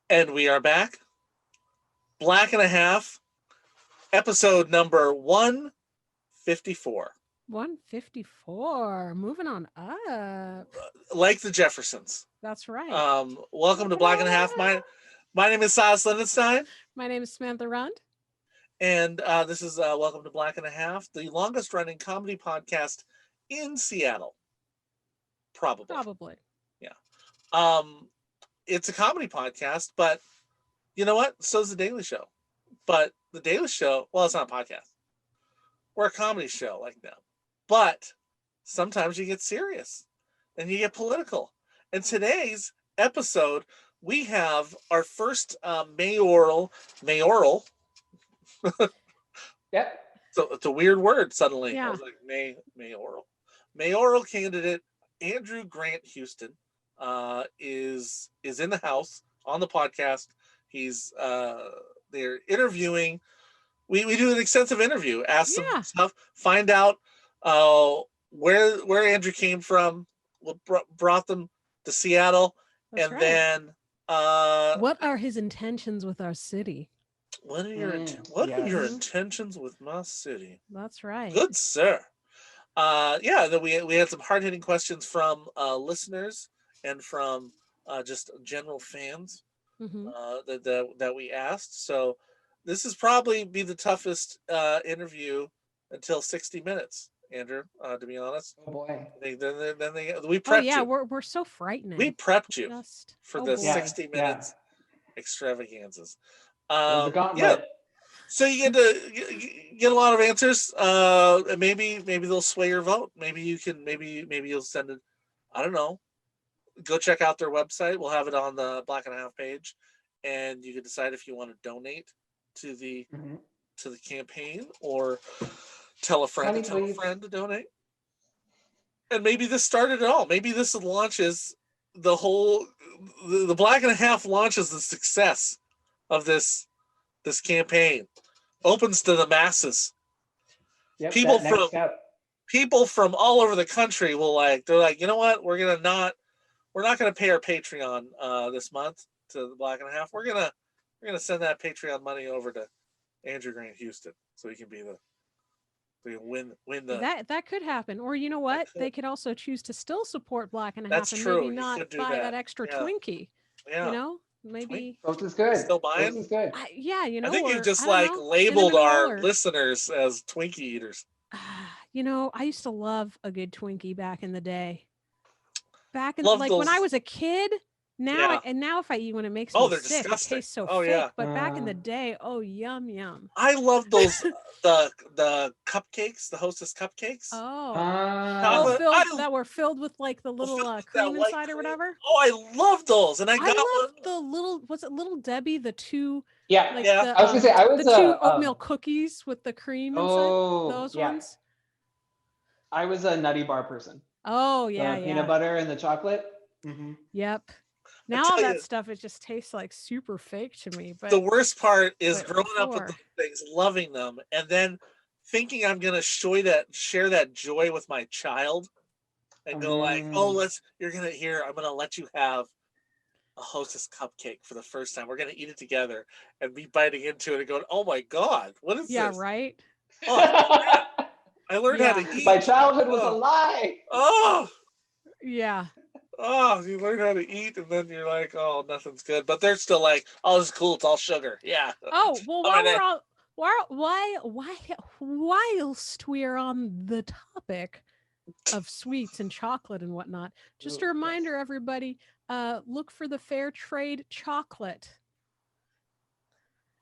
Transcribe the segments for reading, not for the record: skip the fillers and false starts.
And we are back. Black and a Half, episode number 154. 154. Moving on up. Like the Jeffersons. That's right. Welcome to Black and a Half. My name is Silas Lindenstein. My name is Samantha Rund. And this is Welcome to Black and a Half, the longest running comedy podcast in Seattle. Probably. Yeah. It's a comedy podcast, but you know what? So is The Daily Show. But The Daily Show, well, it's not a podcast. We're a comedy show like them. But sometimes you get serious and you get political. And today's episode, we have our first mayoral. Yep. So it's a weird word suddenly. Yeah. I was like, mayoral candidate Andrew Grant Houston is in the house on the podcast. He's they're interviewing. We do an extensive interview, ask some stuff, find out where Andrew came from, what brought them to Seattle. That's and right. Then what are his intentions with our city? What are your intentions with my city? That's right. Good sir. Then we had some hard-hitting questions from listeners and from just general fans that we asked. So this is probably be the toughest interview until 60 minutes, Andrew, to be honest. Oh boy. We prepped you. We're so frightening. We prepped you for the 60 minutes extravaganzas. So you get a lot of answers. Maybe they'll sway your vote. Maybe you'll send it. I don't know. Go check out their website. We'll have it on the Black and a Half page, and you can decide if you want to donate to the campaign or tell a friend to donate. And maybe this started it all. Maybe this launches the Black and a Half launches the success of this campaign, opens to the masses. Yep, people from all over the country they're like, you know what, we're not gonna pay our Patreon this month to the Black and a Half. We're gonna send that Patreon money over to Andrew Grant Houston so he can win the that could happen. Or you know what, they could also choose to still support Black and a Half and true. maybe not buy that extra Twinkie. You know, maybe Toast is good. Still buying? Toast is good. I think you just labeled our listeners as Twinkie eaters. You know, I used to love a good Twinkie back in the day. When I was a kid. Now if I eat when it makes me sick, disgusting. It tastes so thick. But back in the day, yum yum. I love those the cupcakes, the Hostess cupcakes. That were filled with like the little cream inside or whatever. Oh, I love those, and I got one. The little Little Debbie, the two. I was gonna say the two oatmeal cookies with the cream inside. Those ones. I was a Nutty Bar person. Oh yeah, peanut butter and the chocolate. Mm-hmm. Yep. Now all that stuff, it just tastes like super fake to me. But the worst part is growing up with those things, loving them, and then thinking I'm gonna share that joy with my child, and go like, I'm gonna let you have a Hostess cupcake for the first time. We're gonna eat it together, and be biting into it and going, oh my god, what is this? Yeah, right. Oh, I learned how to eat. My childhood was a lie. Oh. Yeah. Oh, you learn how to eat, and then you're like, oh, nothing's good. But they're still like, oh, this is cool. It's all sugar. Yeah. Oh, well, whilst we're on the topic of sweets and chocolate and whatnot, just a reminder, everybody, look for the fair trade chocolate.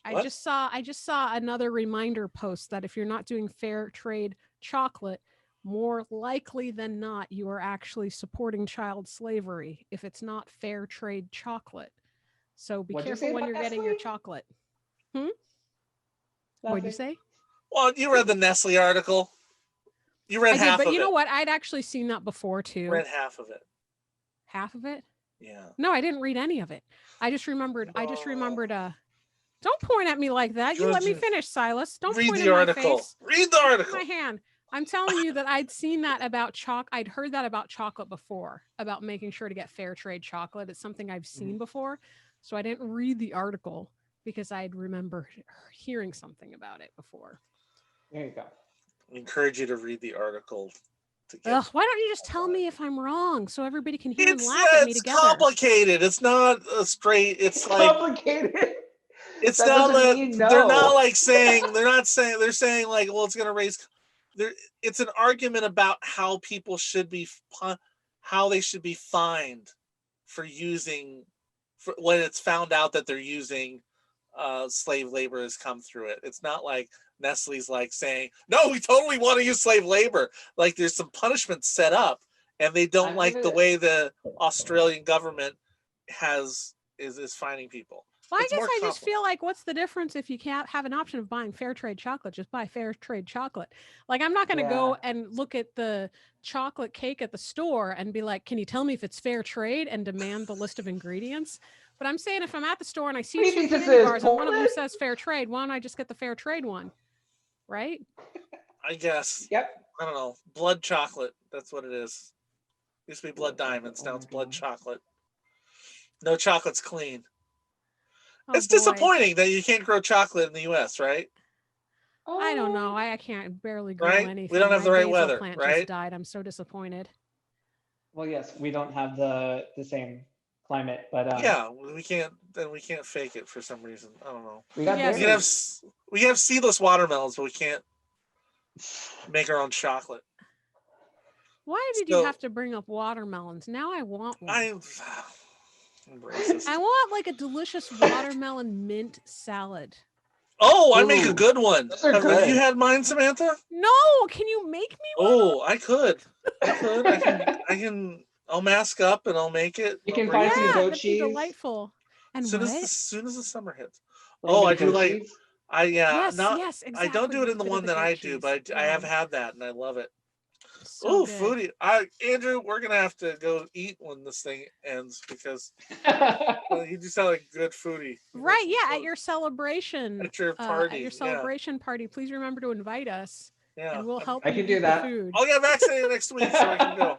I just saw another reminder post that if you're not doing fair trade chocolate, more likely than not, you are actually supporting child slavery if it's not fair trade chocolate. So be careful when you're getting your chocolate. What'd you say? Well, you read the Nestle article. You read half of it. But you know what? I'd actually seen that before too. Read half of it. Half of it? Yeah. No, I didn't read any of it. I just remembered. Don't point at me like that. You let me finish, Silas. Don't point at my face. Read the article. My hand. I'm telling you that I'd seen that about I'd heard that about chocolate before, about making sure to get fair trade chocolate. It's something I've seen before. So I didn't read the article because I'd remember hearing something about it before. There you go. I encourage you to read the article. Why don't you just tell me if I'm wrong so everybody can hear and It's laugh at me together? complicated. It's not a straight. It's like complicated. It's That not doesn't like mean they're no. not like saying they're saying like, well, it's going to raise. It's an argument about how people should be how they should be fined for using when it's found out that they're using slave labor has come through it. It's not like Nestle's like saying, no, we totally want to use slave labor. Like there's some punishment set up, and they don't like the way the Australian government is finding people. Well, I guess I just feel like, what's the difference if you can't have an option of buying fair trade chocolate? Just buy fair trade chocolate. Like, I'm not going to go and look at the chocolate cake at the store and be like, can you tell me if it's fair trade, and demand the list of ingredients? But I'm saying, if I'm at the store and I see two candy bars and one of them says fair trade, why don't I just get the fair trade one? Right? I guess. Yep. I don't know. Blood chocolate. That's what it is. It used to be blood diamonds. Now it's blood chocolate. No chocolate's clean. It's disappointing that you can't grow chocolate in the U.S., right? I don't know. I can't barely grow anything. We don't have the right weather, plant right? Just died. I'm so disappointed. Well, yes, we don't have the same climate, but yeah, we can't fake it for some reason. I don't know. We have seedless watermelons, but we can't make our own chocolate. Why did you have to bring up watermelons? Now I want one. I want like a delicious watermelon mint salad. Oh, I make a good one. Have you had mine, Samantha? No, can you make me one? Oh, I could. I'll mask up and I'll make it. You can find some goat cheese. Delightful. And as soon as the summer hits. I do like. Cheese? Yes, exactly. I don't do it in the one that I do, but I have had that and I love it. So foodie! Andrew, we're gonna have to go eat when this thing ends because you just sound like a good foodie. Right? Yeah, at your celebration. At your party. At your celebration party, please remember to invite us. Yeah, and we'll help. I can do that. Food. I'll get vaccinated next week, so I can go.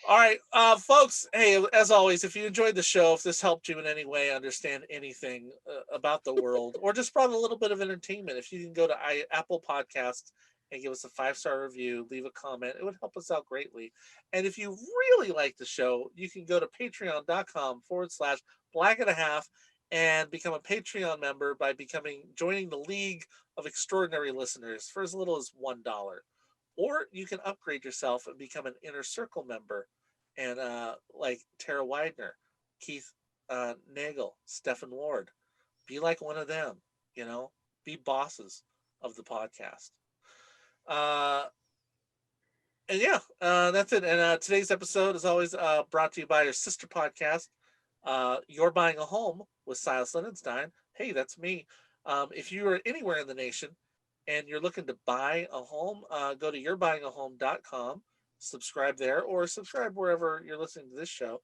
All right, folks. Hey, as always, if you enjoyed the show, if this helped you in any way understand anything about the world, or just brought a little bit of entertainment, if you can go to Apple Podcasts and give us a 5-star review, leave a comment, it would help us out greatly. And if you really like the show, you can go to patreon.com/black&a-half and become a Patreon member by joining the League of Extraordinary Listeners for as little as $1. Or you can upgrade yourself and become an Inner Circle member, and like Tara Widener, Keith Nagel, Stephen Ward, be like one of them. Be bosses of the podcast. That's it. And today's episode is always brought to you by your sister podcast, You're Buying a Home with Silas Lindenstein. Hey, that's me. If you are anywhere in the nation and you're looking to buy a home, go to yourbuyingahome.com, subscribe there, or subscribe wherever you're listening to this show.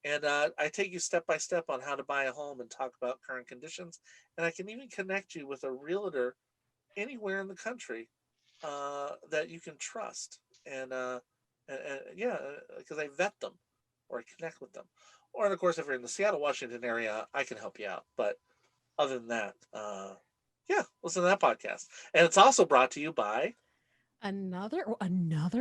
And I take you step by step on how to buy a home and talk about current conditions. And I can even connect you with a realtor anywhere in the country that you can trust. And because I vet them or I connect with them. Or, and of course, if you're in the Seattle, Washington area, I can help you out. But other than that, listen to that podcast. And it's also brought to you by another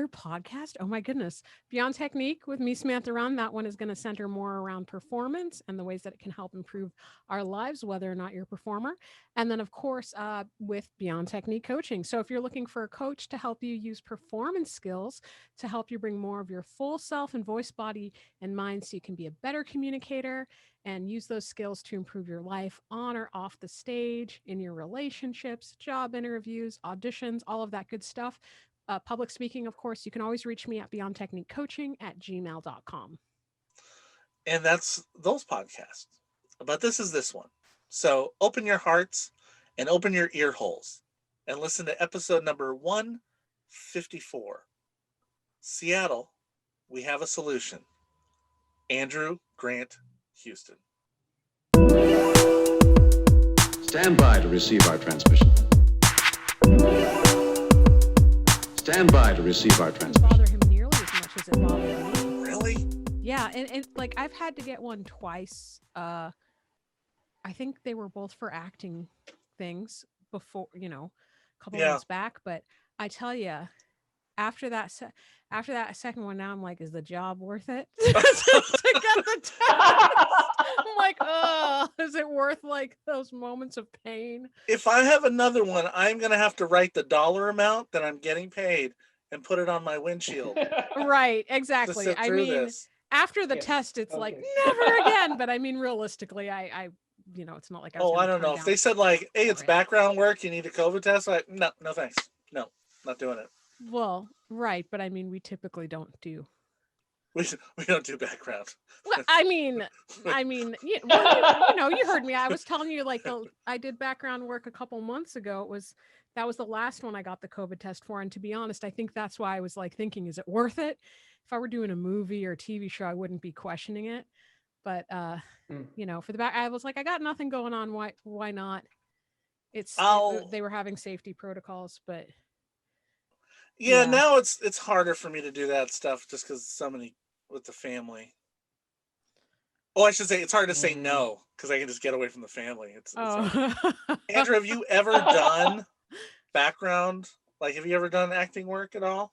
podcast. Oh my goodness. Beyond Technique with me, Samantha Run. That one is going to center more around performance and the ways that it can help improve our lives, whether or not you're a performer. And then, of course, with Beyond Technique coaching. So if you're looking for a coach to help you use performance skills to help you bring more of your full self and voice, body, and mind so you can be a better communicator and use those skills to improve your life on or off the stage, in your relationships, job interviews, auditions, all of that good stuff. Public speaking, of course, you can always reach me at beyondtechniquecoaching@gmail.com. And that's those podcasts. But this is this one. So open your hearts and open your ear holes and listen to episode number 154. Seattle, we have a solution. Andrew Grant Houston. Stand by to receive our transmission. Stand by to receive our transmission. Bother him nearly as much as it bothered me. Really? Yeah, and like I've had to get one twice. I think they were both for acting things before, a couple Yeah. months back. But I tell you, after that second one, now I'm like, is the job worth it to get the test? I'm like, oh, is it worth like those moments of pain? If I have another one, I'm gonna have to write the dollar amount that I'm getting paid and put it on my windshield Right, to exactly. sit I through mean, this. after the Yes, test, it's like okay. never again. But I mean, realistically, I it's not like I was Oh, gonna I don't turn know. If down they said like, "Hey, it's for it. background work. You need a COVID test." Like, no, no, thanks. No, not doing it. Well, right, but I mean, we typically don't do. We don't do background. Well, I mean, you heard me. I was telling you like I did background work a couple months ago. That was the last one I got the COVID test for, and to be honest, I think that's why I was like thinking, is it worth it? If I were doing a movie or a TV show, I wouldn't be questioning it. But for the back, I was like, I got nothing going on. Why not? They were having safety protocols, but Yeah, yeah. now it's harder for me to do that stuff just because so many with the family. Oh, I should say it's hard to say no because I can just get away from the family. It's hard. Andrew, have you ever done background? Like, have you ever done acting work at all?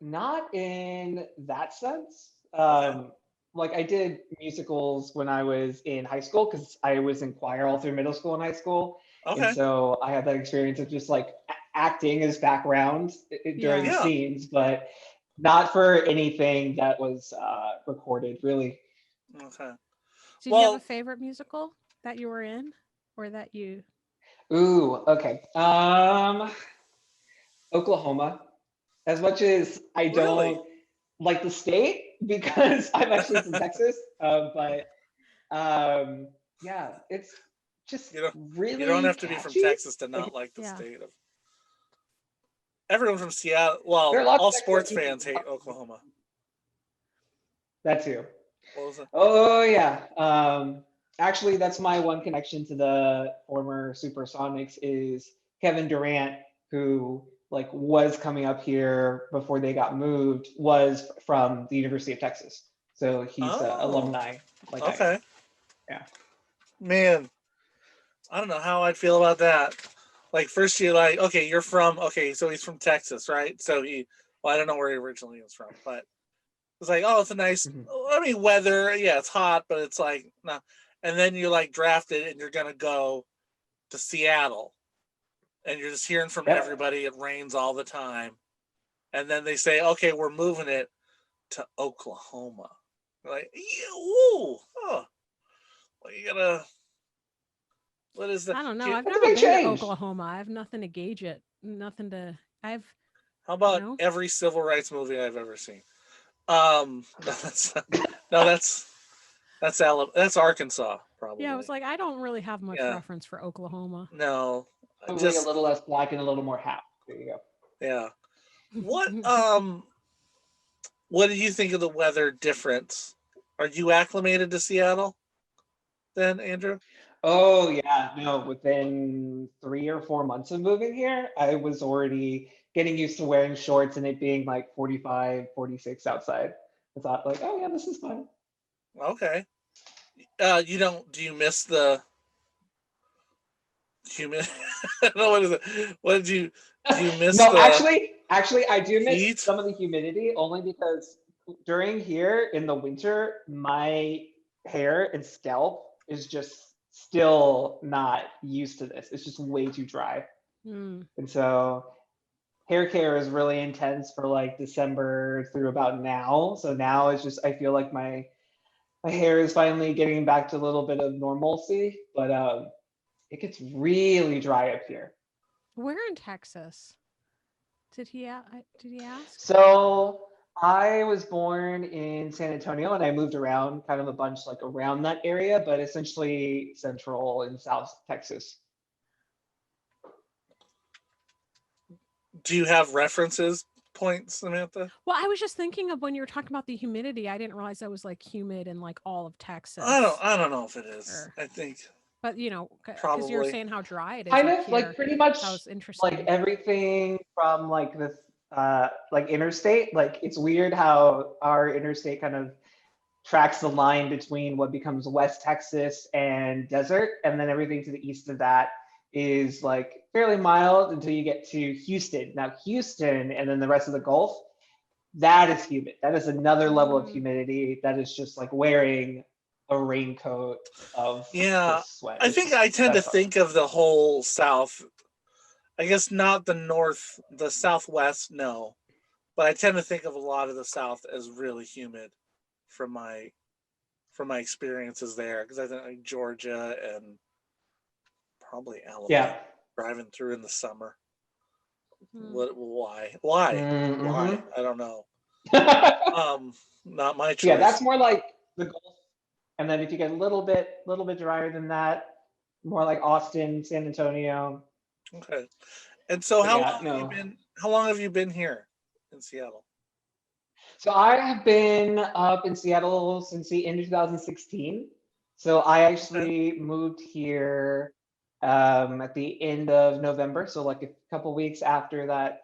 Not in that sense. Okay. Like I did musicals when I was in high school because I was in choir all through middle school and high school. And Okay. so I had that experience of just like acting as background during Yeah. scenes, but not for anything that was recorded, really. Okay. Did you have a favorite musical that you were in, or that you? Ooh, okay. Oklahoma. As much as I don't like the state because I'm actually from Texas, but yeah, it's just really you don't have to be catchy. from Texas to not like the state of. Everyone from Seattle, well, all sports fans hate Oklahoma. That too. What was it? Oh yeah. Actually, that's my one connection to the former Supersonics is Kevin Durant, who like was coming up here before they got moved, was from the University of Texas. So he's an alumni. Like okay. Yeah. Man, I don't know how I'd feel about that. Like first you're like, okay, you're from, okay, so he's from Texas, right? So I don't know where he originally is from, but it's like, oh, it's a nice, I mean, weather, yeah, it's hot, but it's like, no. And then you're like drafted and you're going to go to Seattle and you're just hearing from everybody. It rains all the time. And then they say, okay, we're moving it to Oklahoma. You're like, ooh, oh, well, you gotta, what is that? I don't know. I've never been to Oklahoma. I have nothing to gauge it. Nothing to. How about every civil rights movie I've ever seen? That's Arkansas, probably. Yeah, I was like, I don't really have much reference for Oklahoma. No, just a little less black and a little more hat. There you go. Yeah. What do you think of the weather difference? Are you acclimated to Seattle then, Andrew? Oh yeah, no, within 3 or 4 months of moving here, I was already getting used to wearing shorts and it being like 45, 46 outside. I thought like, oh yeah, this is fun. Okay. Do you miss the humid? No, what is it? Do you miss no, the actually I do miss heat? some of the humidity only because during here in the winter, my hair and scalp is just still not used to this. It's just way too dry. And so hair care is really intense for like December through about now. So now it's just, I feel like my hair is finally getting back to a little bit of normalcy, but it gets really dry up here. Where in Texas? Did he ask? So I was born in San Antonio and I moved around kind of a bunch like around that area, but essentially Central and South Texas. Do you have references points, Samantha? Well, I was just thinking of when you were talking about the humidity. I didn't realize that was like humid in like all of Texas. I don't know if it is. I think. But because you're saying how dry it is. Kind of like pretty much that was interesting. Like everything from like this like interstate, like it's weird how our interstate kind of tracks the line between what becomes West Texas and desert, and then everything to the east of that is like fairly mild until you get to Houston. Now Houston and then the rest of the Gulf, that is humid. That is another level of humidity that is just like wearing a raincoat of Yeah, just sweat. I It's think just- I tend to that's hard. think of the whole South. I guess not the North, the Southwest, no. But I tend to think of a lot of the South as really humid from my experiences there, because I think like Georgia and probably Alabama Yeah. driving through in the summer. Hmm. Why? Mhm. I don't know. Not my choice. Yeah, that's more like the Gulf. And then if you get a little bit drier than that, more like Austin, San Antonio. Okay. And so But how yeah, long have no. you been here in Seattle? So I have been up in Seattle since the end of 2016. So I actually moved here at the end of November. So like a couple weeks after that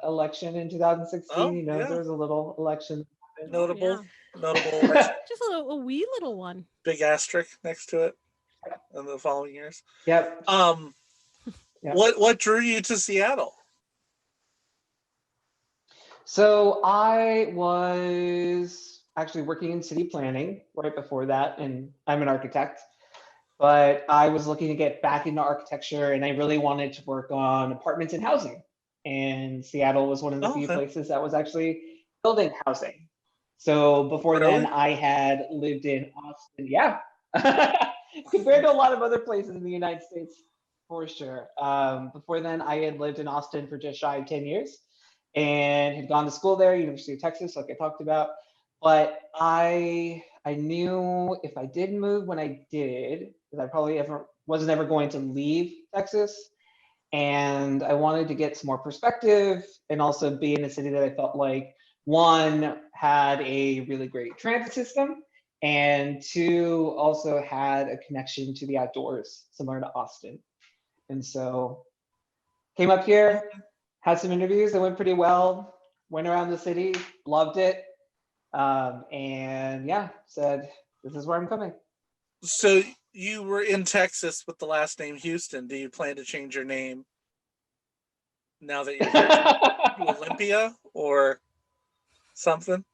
election in 2016, Oh, you know, yeah. there was a little election. Notable Yeah. election, Just a wee little one. big asterisk next to it in the following years. Yep. Yep. What drew you to Seattle? So I was actually working in city planning right before that, and I'm an architect, but I was looking to get back into architecture and I really wanted to work on apartments and housing. And Seattle was one of the Oh, few okay. places that was actually building housing. So before then, Really? I had lived in Austin. Yeah. Compared to a lot of other places in the United States, for sure. Before then, I had lived in Austin for just shy of 10 years and had gone to school there, University of Texas, like I talked about. But I knew if I did move when I did, because I probably wasn't ever going to leave Texas. And I wanted to get some more perspective and also be in a city that I felt like, one, had a really great transit system, and two, also had a connection to the outdoors, similar to Austin. And so came up here, had some interviews that went pretty well, went around the city, loved it. And yeah, said, this is where I'm coming. So you were in Texas with the last name Houston. Do you plan to change your name now that you're here to Olympia or something?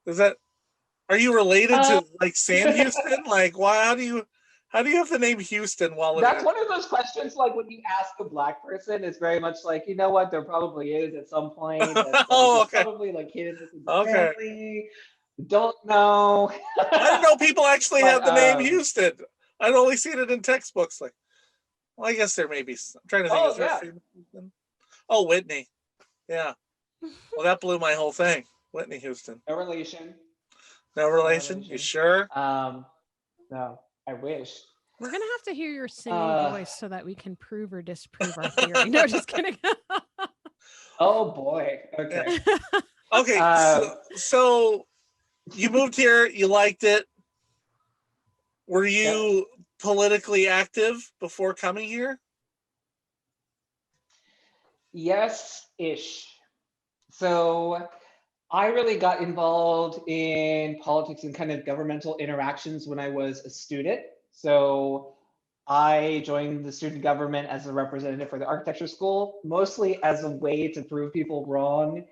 Are you related to like Sam Houston? Like, why? How do you have the name Houston while living? That's one of those questions, like when you ask a Black person, it's very much like, you know what, there probably is at some point. That's like, Oh, it's okay. probably like hidden within the Okay. family. Don't know. I didn't know people actually But, have the name Houston. I'd only seen it in textbooks. Like, well, I guess there may be. I'm trying to think. Oh, Is there a yeah. famous Houston? Oh, Whitney. Yeah. Well, that blew my whole thing. Whitney Houston. No relation. No relation? You sure? No, I wish. We're gonna have to hear your singing voice so that we can prove or disprove our theory. No, just kidding. Oh boy. Okay. Okay. So you moved here. You liked it. Were you politically active before coming here? Yes-ish. So I really got involved in politics and kind of governmental interactions when I was a student. So I joined the student government as a representative for the architecture school, mostly as a way to prove people wrong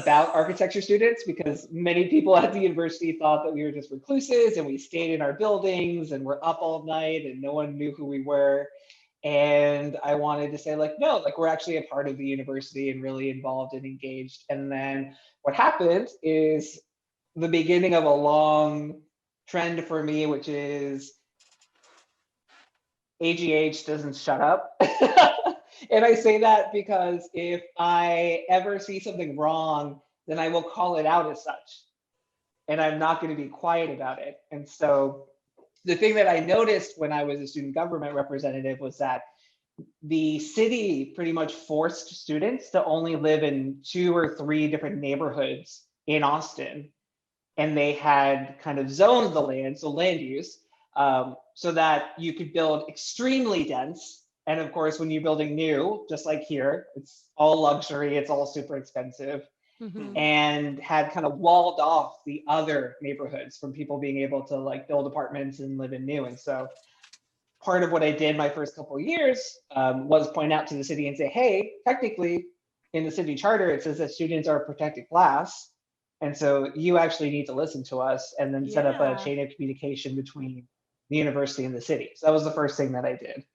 about architecture students, because many people at the university thought that we were just recluses and we stayed in our buildings and we're up all night and no one knew who we were. And I wanted to say, like, no, like we're actually a part of the university and really involved and engaged. And then what happened is the beginning of a long trend for me, which is AGH doesn't shut up. And I say that because if I ever see something wrong, then I will call it out as such. And I'm not going to be quiet about it. And so the thing that I noticed when I was a student government representative was that the city pretty much forced students to only live in 2 or 3 different neighborhoods in Austin. And they had kind of zoned the land, so land use, so that you could build extremely dense. And of course, when you're building new, just like here, it's all luxury, it's all super expensive. Mhm. and had kind of walled off the other neighborhoods from people being able to like build apartments and live in new. And so part of what I did my first couple of years was point out to the city and say, hey, technically in the city charter, it says that students are a protected class. And so you actually need to listen to us, and then set up a Yeah. chain of communication between the university and the city. So that was the first thing that I did.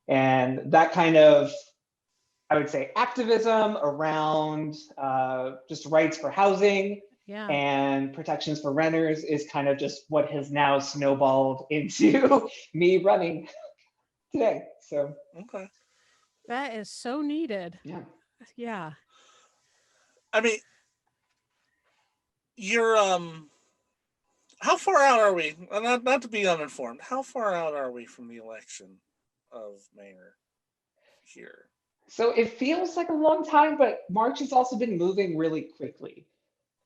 And that kind of, I would say, activism around just rights for housing Yeah. and protections for renters is kind of just what has now snowballed into me running today. So Okay. That is so needed. yeah. Yeah. I mean, you're how far out are we? Not to be uninformed. How far out are we from the election of mayor here? So it feels like a long time, but March has also been moving really quickly.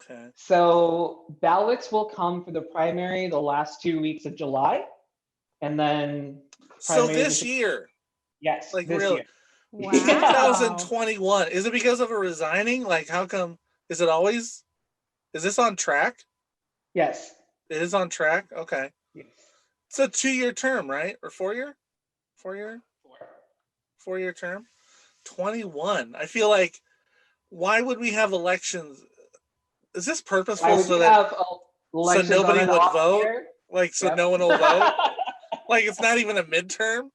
Okay. So ballots will come for the primary the last 2 weeks of July, and then So primary this year, yes, like this really, year. Wow. 2021. Is it because of a resigning? Like, how come? Is it always? Is this on track? Yes. It is on track. Okay. Yes. It's a 2-year term, right? Or 4-year? 4-year? Four. 4-year term? 21. I feel like, why would we have elections? Is this Why purposeful would so you that have elections on nobody an would off vote? year? Like, so Yep. no one will vote? Like, it's not even a midterm?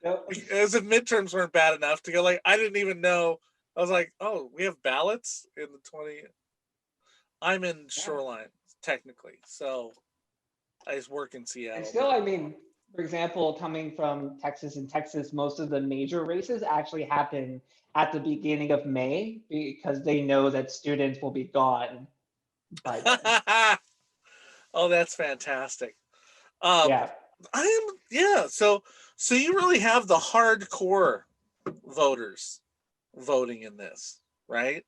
Nope. Like, as if midterms weren't bad enough to go, like, I didn't even know. I was like, oh, we have ballots in the 20. I'm in Shoreline, technically. So I just work in Seattle. And still, I mean, for example, coming from Texas, in Texas, most of the major races actually happen at the beginning of May because they know that students will be gone by then. Oh, that's fantastic. Yeah. So you really have the hardcore voters voting in this, right?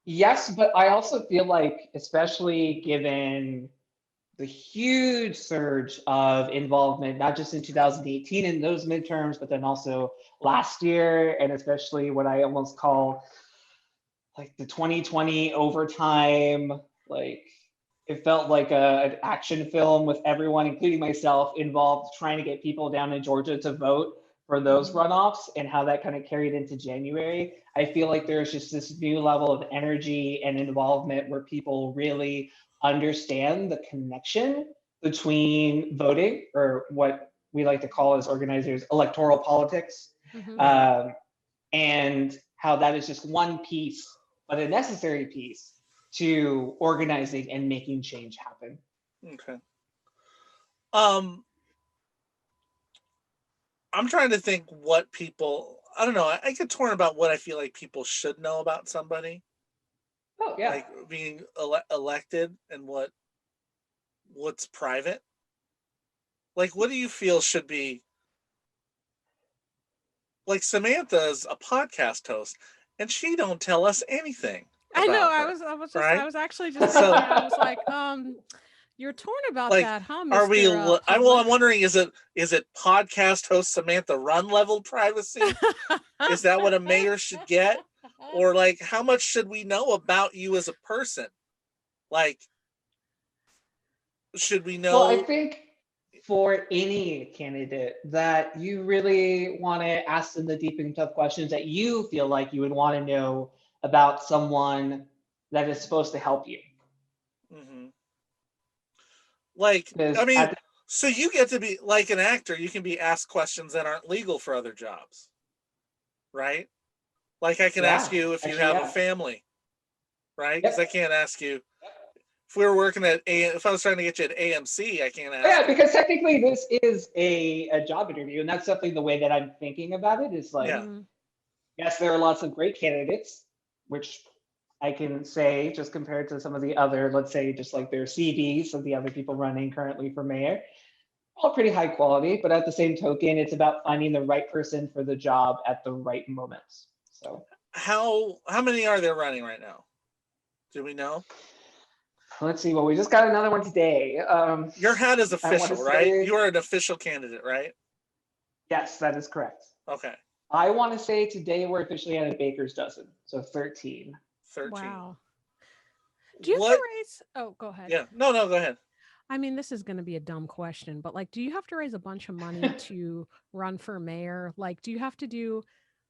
Yes, but I also feel like, especially given the huge surge of involvement, not just in 2018 in those midterms, but then also last year, and especially what I almost call like the 2020 overtime, like it felt like an action film with everyone, including myself, involved trying to get people down in Georgia to vote for those runoffs, and how that kind of carried into January. I feel like there's just this new level of energy and involvement where people really understand the connection between voting, or what we like to call as organizers electoral politics, Mhm. and how that is just one piece, but a necessary piece to organizing and making change happen. Okay. I'm trying to think what people, I don't know. I get torn about what I feel like people should know about somebody, Oh yeah. like being elected, and what's private. Like, what do you feel should be? Like, Samantha's a podcast host, and she don't tell us anything. I know. about I her, was just right? I was actually just So- thinking, I was like, you're torn about Like, that, huh, Are we? Mr. I'm wondering, is it podcast host Samantha Run level privacy? Is that what a mayor should get? Or like, how much should we know about you as a person? Like, should we know? Well, I think for any candidate that you really want to ask them the deep and tough questions that you feel like you would want to know about someone that is supposed to help you. Mhm. Like, Because I mean, so you get to be like an actor. You can be asked questions that aren't legal for other jobs, right? Like, I can ask you if you have a family, right? Because I can't ask you if we were working at if I was trying to get you at AMC, I can't ask. Yeah, because technically this is a job interview, and that's something, the way that I'm thinking about it is like, yes, there are lots of great candidates, which I can say just compared to some of the other, let's say, just like their CVs of the other people running currently for mayor, all pretty high quality, but at the same token, it's about finding the right person for the job at the right moments. So how many are there running right now? Do we know? let's see. Well, we just got another one today. Your hat is official, right? say, You are an official candidate, right? Yes, that is correct. Okay. I want to say today we're officially at a baker's dozen, so 13. 13. Wow. Do you have What? to raise? Oh, go ahead. Yeah. No, go ahead. I mean, this is going to be a dumb question, but like, do you have to raise a bunch of money to run for mayor? Like, do you have to do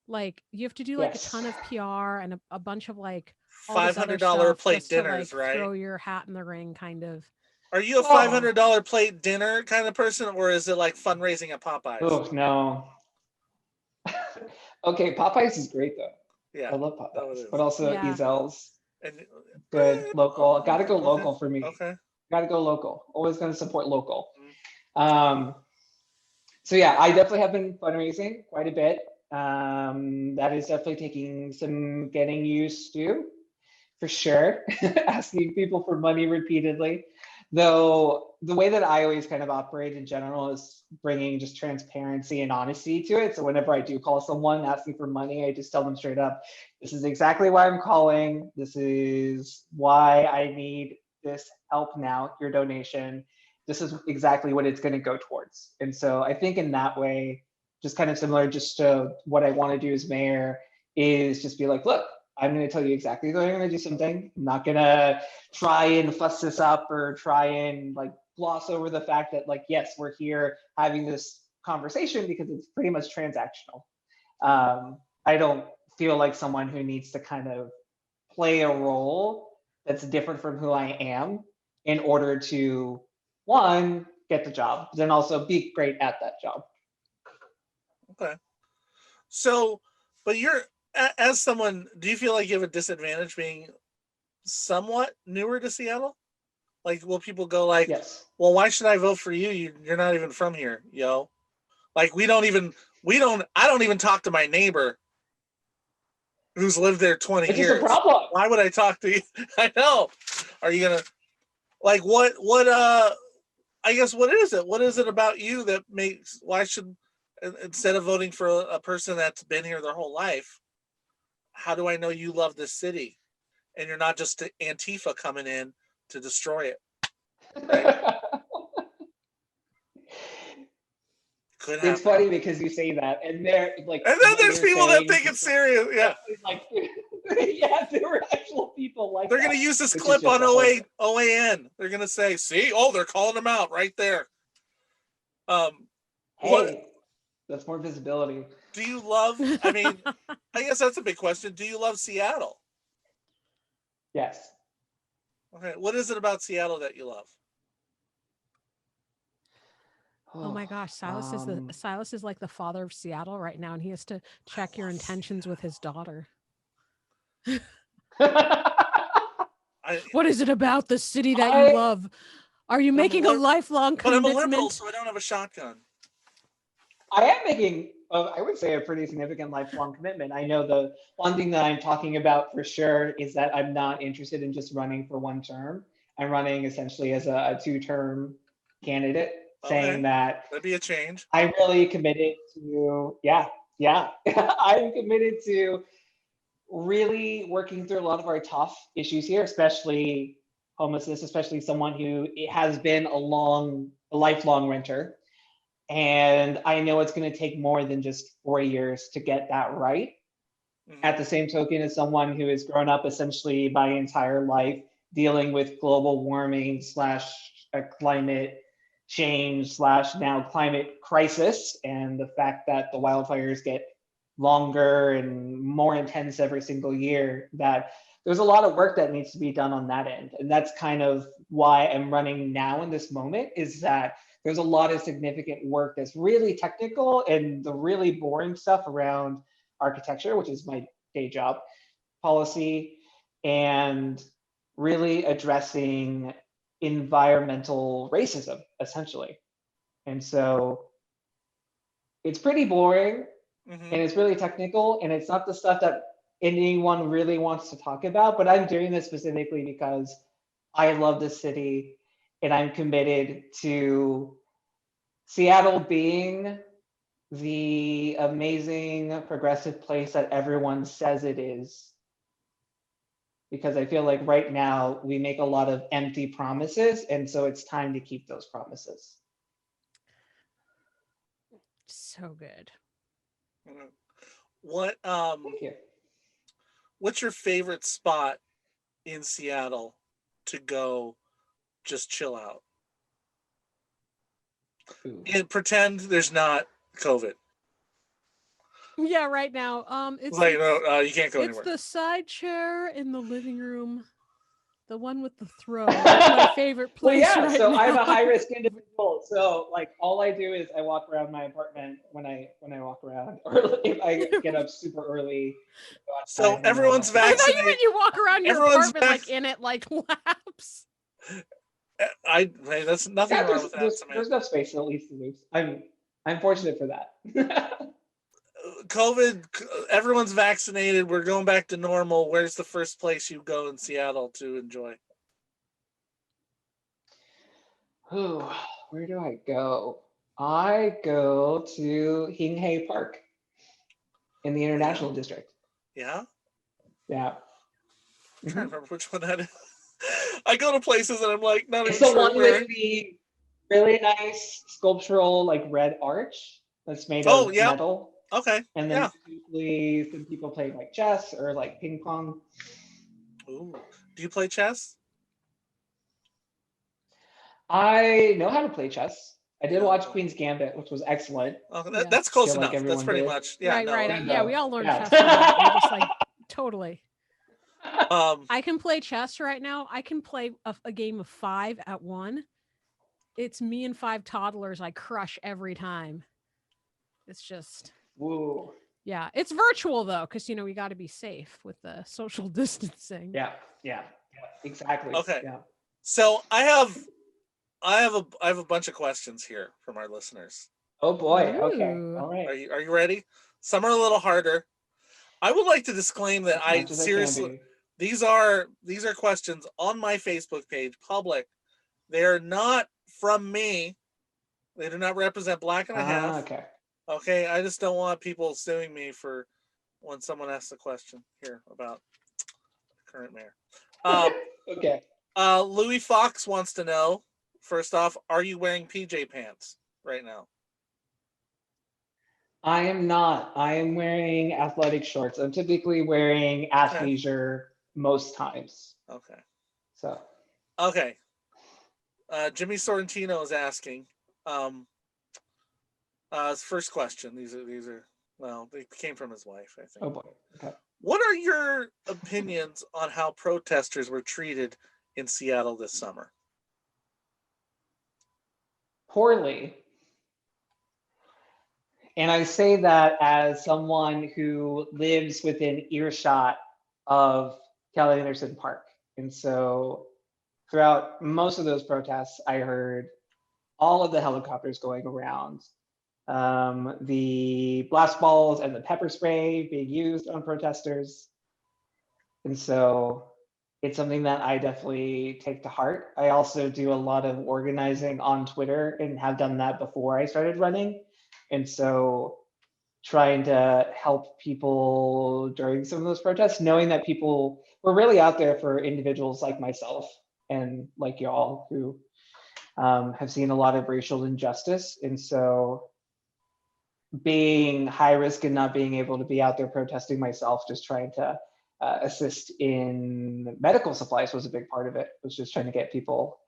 like a ton of Yes. PR and a bunch of like all this other $500 stuff plate just to like dinners, right? throw your hat in the ring, kind of? Are you a Well- $500 plate dinner kind of person, or is it like fundraising at Popeyes? Oh no. Okay, Popeyes is great though. Yeah. I love no, it Popeyes, is. but also Yeah. Ezel's And, good, local. Gotta go okay, local for me. Okay. Gotta go local. Always gonna support local. Mhm. So yeah, I definitely have been fundraising quite a bit. That is definitely taking some getting used to, for sure. Asking people for money repeatedly. Though the way that I always kind of operate in general is bringing just transparency and honesty to it. So whenever I do call someone asking for money, I just tell them straight up, this is exactly why I'm calling. This is why I need this help now, your donation. This is exactly what it's going to go towards. And so I think in that way, just kind of similar just to what I want to do as mayor is just be like, look, I'm going to tell you exactly the way I'm going to do something. I'm not going to try and fuss this up or try and like gloss over the fact that like, yes, we're here having this conversation because it's pretty much transactional. I don't feel like someone who needs to kind of play a role that's different from who I am in order to, one, get the job, then also be great at that job. Okay. So, but as someone, do you feel like you have a disadvantage being somewhat newer to Seattle? Like, will people go like, Yes. well, why should I vote for you? You're not even from here, yo. Like, I don't even talk to my neighbor who's lived there 20 Which years. is a problem. Why would I talk to you? I know. Are you gonna like what I guess what is it? What is it about you that makes why should instead of voting for a person that's been here their whole life, how do I know you love this city and you're not just Antifa coming in to destroy it? Right? Could happen. It's funny because you say that, and they're like, And then what there's you're people that saying think it's is serious. Yeah. like, yeah, there were actual people like They're that. going to use this which is clip just on a whole- OAN. They're going to say, see, they're calling them out right there. Hey, that's more visibility. Do you love, I mean, I guess that's a big question. Do you love Seattle? Yes. Okay. What is it about Seattle that you love? Oh my gosh, Silas is like the father of Seattle right now, and he has to check your intentions with his daughter. What is it about the city that you love? Are you making a lifelong But I'm a liberal, commitment? so I don't have a shotgun. I am making, I would say, a pretty significant lifelong commitment. I know the one thing that I'm talking about for sure is that I'm not interested in just running for one term. I'm running essentially as a two-term candidate, saying that that'd be a change. I'm really committed to, I'm committed to really working through a lot of our tough issues here, especially homelessness, especially someone who has been a lifelong renter. And I know it's going to take more than just 4 years to get that right. Mm-hmm. At the same token, as someone who has grown up essentially my entire life dealing with global warming / climate change / now climate crisis, and the fact that the wildfires get longer and more intense every single year, that there's a lot of work that needs to be done on that end. And that's kind of why I'm running now in this moment, is that there's a lot of significant work that's really technical and the really boring stuff around architecture, which is my day job, policy, and really addressing environmental racism, essentially. And so it's pretty boring, and it's really technical, and it's not the stuff that anyone really wants to talk about, but I'm doing this specifically because I love this city and I'm committed to Seattle being the amazing progressive place that everyone says it is. Because I feel like right now we make a lot of empty promises, and so it's time to keep those promises. So good. What Thank you. what's your favorite spot in Seattle to go just chill out? Ooh. And pretend there's not COVID. Yeah, right now. It's Like, no, you can't go it's anywhere. the side chair in the living room, the one with the throw. That's my favorite Well, place yeah. right So now. I'm a high risk individual. So like all I do is I walk around my apartment when I walk around, or if I get up super early. Go So outside when I everyone's want to. I thought you vaccinated. meant you walk around your Everyone's apartment like in it like laps. Hey, that's nothing Yeah, wrong with that, there's Samantha. enough space at least to move. I'm fortunate for that. COVID, everyone's vaccinated. We're going back to normal. Where's the first place you go in Seattle to enjoy? Ooh, where do I go? I go to Hing Park in the International District. Yeah? Yeah. I'm trying to remember which one that is. I go to places and I'm like, not It's even the sure one where. with the really nice sculptural like red arch that's made Oh, of yeah. metal. Okay. And then usually some people play like chess or like ping pong. Ooh. Do you play chess? I know how to play chess. I did Yeah. watch Queen's Gambit, which was excellent. Oh, Yeah. that's close Feel like enough. That's everyone pretty did. much. Yeah. right, no, right. Yeah, Yeah, no. we all learned Yeah. chess. From that. We're just like totally. I can play chess right now. I can play a game of 5 at one. It's me and 5 toddlers. I crush every time. It's just, Woo. yeah. It's virtual though, because we got to be safe with the social distancing. Yeah, exactly. Okay. Yeah. So I have a bunch of questions here from our listeners. Oh boy. Okay. Ooh. All right. Are you ready? Some are a little harder. I would like to disclaim that As I much as can seriously be. these are questions on my Facebook page, public. They are not from me. They do not represent Black and a Half. Okay. Okay, I just don't want people suing me for when someone asks a question here about the current mayor. Okay. Louis Fox wants to know, first off, are you wearing PJ pants right now? I am not. I am wearing athletic shorts. I'm typically wearing athleisure most times. Okay. So. Okay. Jimmy Sorrentino is asking. His first question. These are well, they came from his wife, I think. Oh boy. Okay. What are your opinions on how protesters were treated in Seattle this summer? Poorly. And I say that as someone who lives within earshot of Kelly Anderson Park. And so throughout most of those protests, I heard all of the helicopters going around, the blast balls and the pepper spray being used on protesters. And so it's something that I definitely take to heart. I also do a lot of organizing on Twitter and have done that before I started running. And so trying to help people during some of those protests, knowing that people were really out there for individuals like myself and like y'all who have seen a lot of racial injustice. And so being high risk and not being able to be out there protesting myself, just trying to assist in medical supplies was a big part of it. Was just trying to get people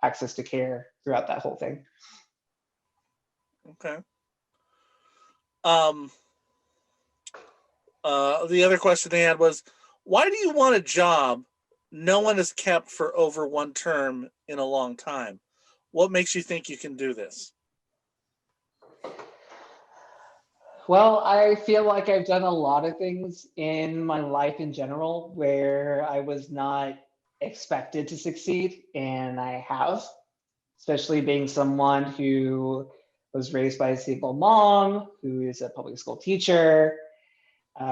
access to care throughout that whole thing. Okay. The other question they had was, why do you want a job no one has kept for over one term in a long time? What makes you think you can do this? Well, I feel like I've done a lot of things in my life in general where I was not expected to succeed, and I have, especially being someone who was raised by a single mom, who is a public school teacher,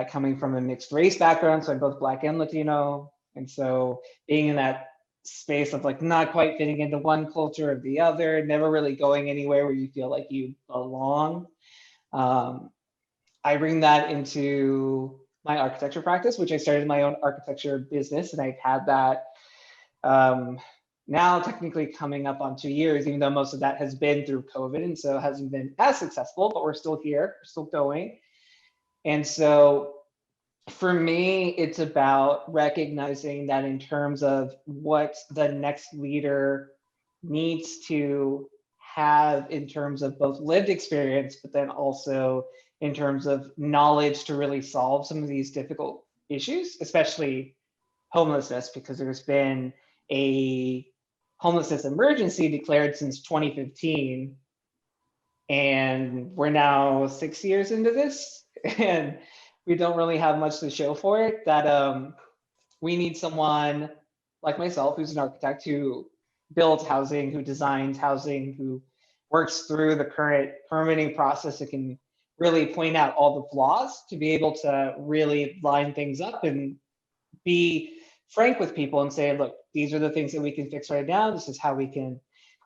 coming from a mixed race background, so I'm both Black and Latino. And so being in that space of like not quite fitting into one culture or the other, never really going anywhere where you feel like you belong. I bring that into my architecture practice, which I started my own architecture business, and I've had that now technically coming up on 2 years, even though most of that has been through COVID, and so it hasn't been as successful, but we're still here, we're still going. And so For me, it's about recognizing that in terms of what the next leader needs to have in terms of both lived experience, but then also in terms of knowledge to really solve some of these difficult issues, especially homelessness, because there's been a homelessness emergency declared since 2015. And we're now 6 years into this, and we don't really have much to show for it. That we need someone like myself, who's an architect, who builds housing, who designs housing, who works through the current permitting process, that can really point out all the flaws to be able to really line things up and be frank with people and say, look, these are the things that we can fix right now. This is how we can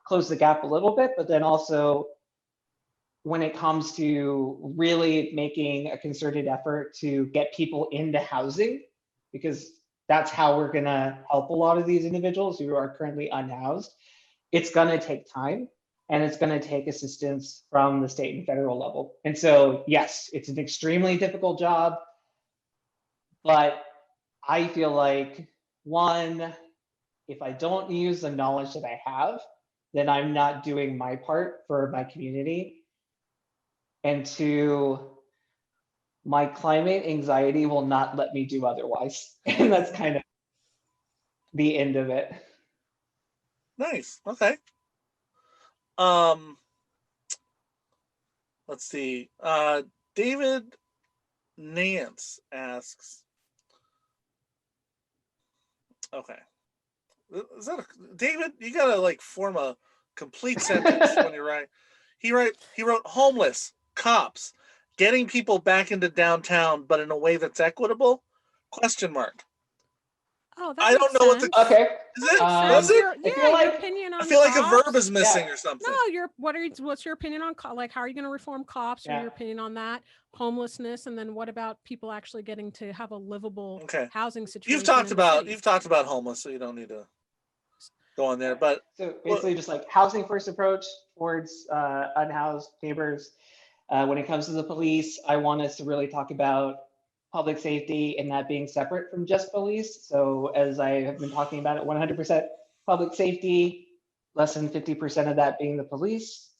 close the gap a little bit. But then also, when it comes to really making a concerted effort to get people into housing, because that's how we're going to help a lot of these individuals who are currently unhoused, it's going to take time, and it's going to take assistance from the state and federal level. And so, yes, it's an extremely difficult job, but I feel like, one, if I don't use the knowledge that I have, then I'm not doing my part for my community. And two, my climate anxiety will not let me do otherwise. And that's kind of the end of it. Nice. Okay. Let's see. David Nance asks. Okay. Is that David? You gotta like form a complete sentence when you're right. He wrote homeless, cops, getting people back into downtown, but in a way that's equitable? Question mark. Oh, that I don't know what the Okay. is it? That Is it? your opinion on I feel like a cops? verb is missing or something. No, what's your opinion on like how are you going to reform cops, or your opinion on that? Homelessness, and then what about people actually getting to have a livable housing situation? You've talked about homeless, so you don't need to go on there. But so basically, just like housing first approach towards unhoused neighbors. When it comes to the police, I want us to really talk about public safety and that being separate from just police. So as I have been talking about it, 100% public safety, less than 50% of that being the police.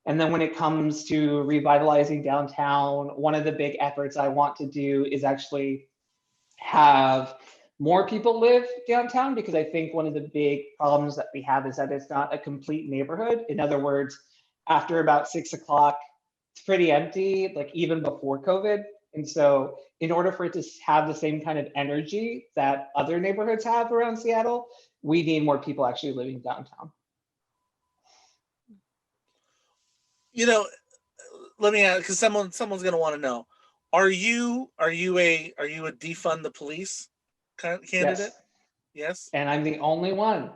And then when it comes to revitalizing downtown, one of the big efforts I want to do is actually have more people live downtown, because I think one of the big problems that we have is that it's not a complete neighborhood. In other words, after about 6 o'clock, it's pretty empty, like even before COVID. And so in order for it to have the same kind of energy that other neighborhoods have around Seattle, we need more people actually living downtown. You know, let me ask, because someone's going to want to know: Are you a defund the police candidate? Yes. And I'm the only one.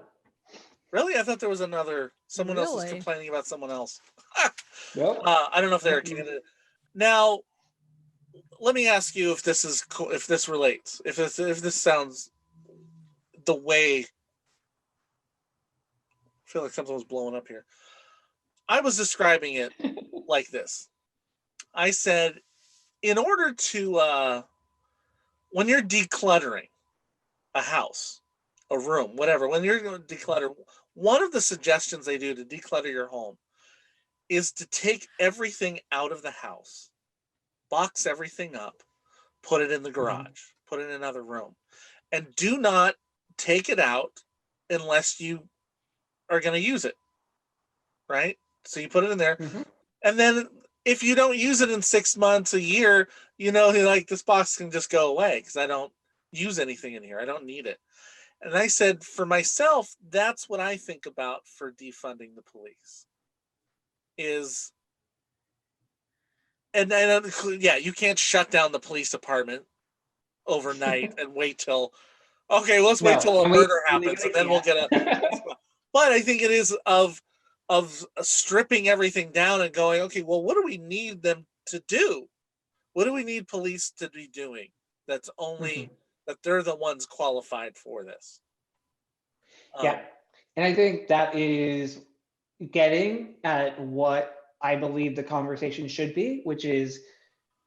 Really? I thought there was someone else was complaining about someone else. Nope. I don't know if they're a candidate. Now, let me ask you if this relates, if this sounds the way. I feel like something was blowing up here. I was describing it like this. I said, in order to, when you're decluttering a house, a room, whatever, when you're going to declutter, one of the suggestions they do to declutter your home is to take everything out of the house, box everything up, put it in the garage, put it in another room, and do not take it out unless you are going to use it, right? So you put it in there, and then if you don't use it in 6 months, a year, like, this box can just go away because I don't use anything in here. I don't need it. And I said, for myself, that's what I think about for defunding the police. You can't shut down the police department overnight and wait till, let's wait till a murder happens and then we'll get a. But I think it is of stripping everything down and going, okay, well, what do we need them to do? What do we need police to be doing? That's only that they're the ones qualified for this. And I think that is getting at what I believe the conversation should be, which is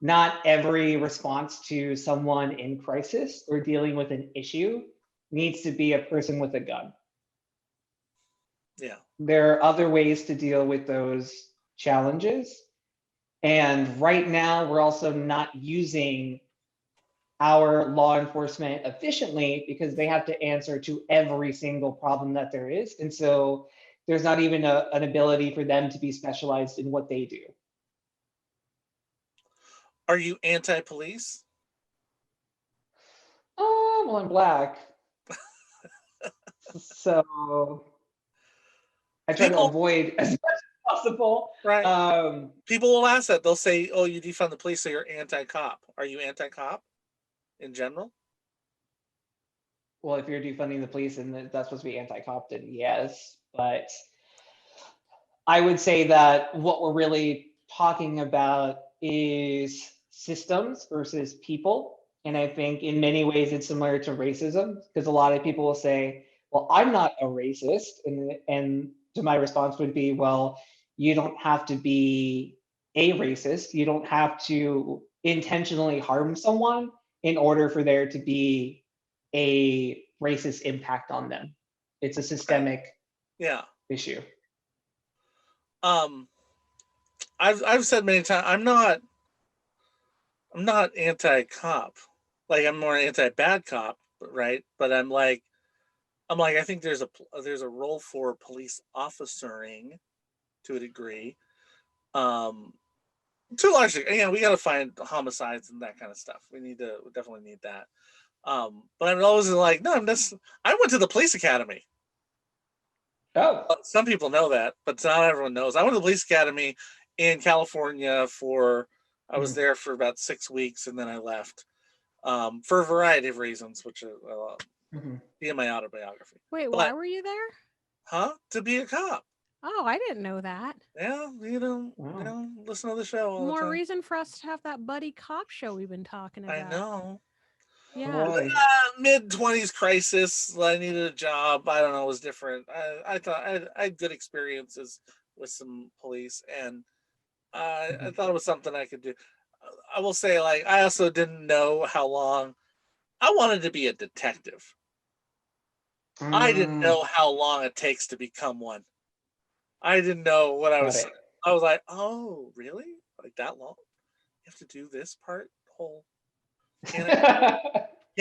not every response to someone in crisis or dealing with an issue needs to be a person with a gun. Yeah. There are other ways to deal with those challenges. And right now, we're also not using our law enforcement efficiently because they have to answer to every single problem that there is. And so there's not even an ability for them to be specialized in what they do. Are you anti-police? Well, I'm Black. So I try to People- avoid as much as possible. Right. People will ask that. They'll say, oh, you defund the police, so you're anti-cop. Are you anti-cop in general? Well, if you're defunding the police and that's supposed to be anti-cop, then yes. But I would say that what we're really talking about is systems versus people. And I think in many ways it's similar to racism, because a lot of people will say, well, I'm not a racist. And to my response would be, well, you don't have to be a racist. You don't have to intentionally harm someone in order for there to be a racist impact on them. It's a systemic issue. I've said many times, I'm not anti-cop. Like, I'm more anti-bad cop, right? But I'm like, I think there's a role for police officering to a degree. To a large degree, we got to find homicides and that kind of stuff. We definitely need that. But I'm always like, no, I went to the police academy. Oh. Some people know that, but not everyone knows. I went to the police academy in California I was there for about 6 weeks, and then I left for a variety of reasons, which be in my autobiography. Wait, why were you there? Huh? To be a cop. Oh, I didn't know that. Yeah, listen to the show all the time. More reason for us to have that buddy cop show we've been talking about. I know. Yeah. Mid-20s crisis. I needed a job. I don't know. It was different. I thought I had good experiences with some police, and I thought it was something I could do. I will say, like, I also didn't know how long I wanted to be a detective. I didn't know how long it takes to become one. I didn't know what I was. I was like, oh, really? Like that long? You have to do this part whole. Can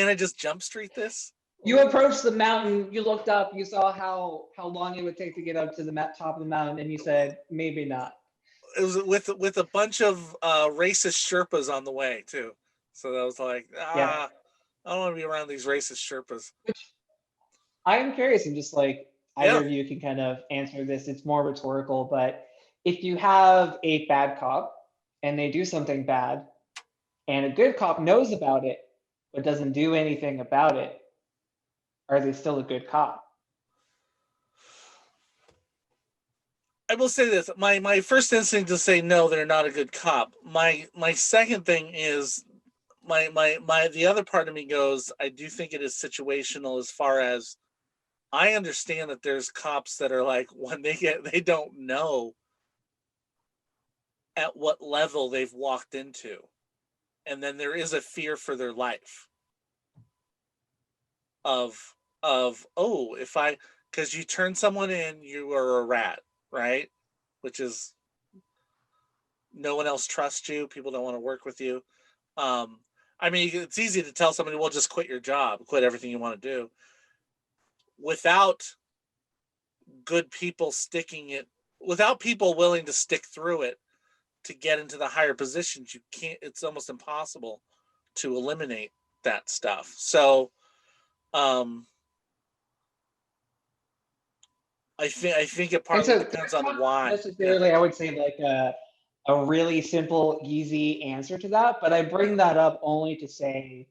I just jump street this? You approached the mountain, you looked up, you saw how long it would take to get up to the top of the mountain, and you said, maybe not. It was with a bunch of racist Sherpas on the way too. So that was like, I don't want to be around these racist Sherpas. Which I am curious, and just like either of you can kind of answer this, it's more rhetorical, but if you have a bad cop and they do something bad and a good cop knows about it but doesn't do anything about it, are they still a good cop? I will say this. My first instinct is to say no, they're not a good cop. My second thing is the other part of me goes, I do think it is situational, as far as I understand that there's cops that are like, when they don't know at what level they've walked into. And then there is a fear for their life of because you turn someone in, you are a rat, right? Which is, no one else trusts you. People don't want to work with you. I mean, it's easy to tell somebody, well, just quit your job, quit everything you want to do. Without good people without people willing to stick through it to get into the higher positions, you can't. It's almost impossible to eliminate that stuff. So, I think it partly depends on why. Necessarily, I would say like a really simple, easy answer to that, but I bring that up only to say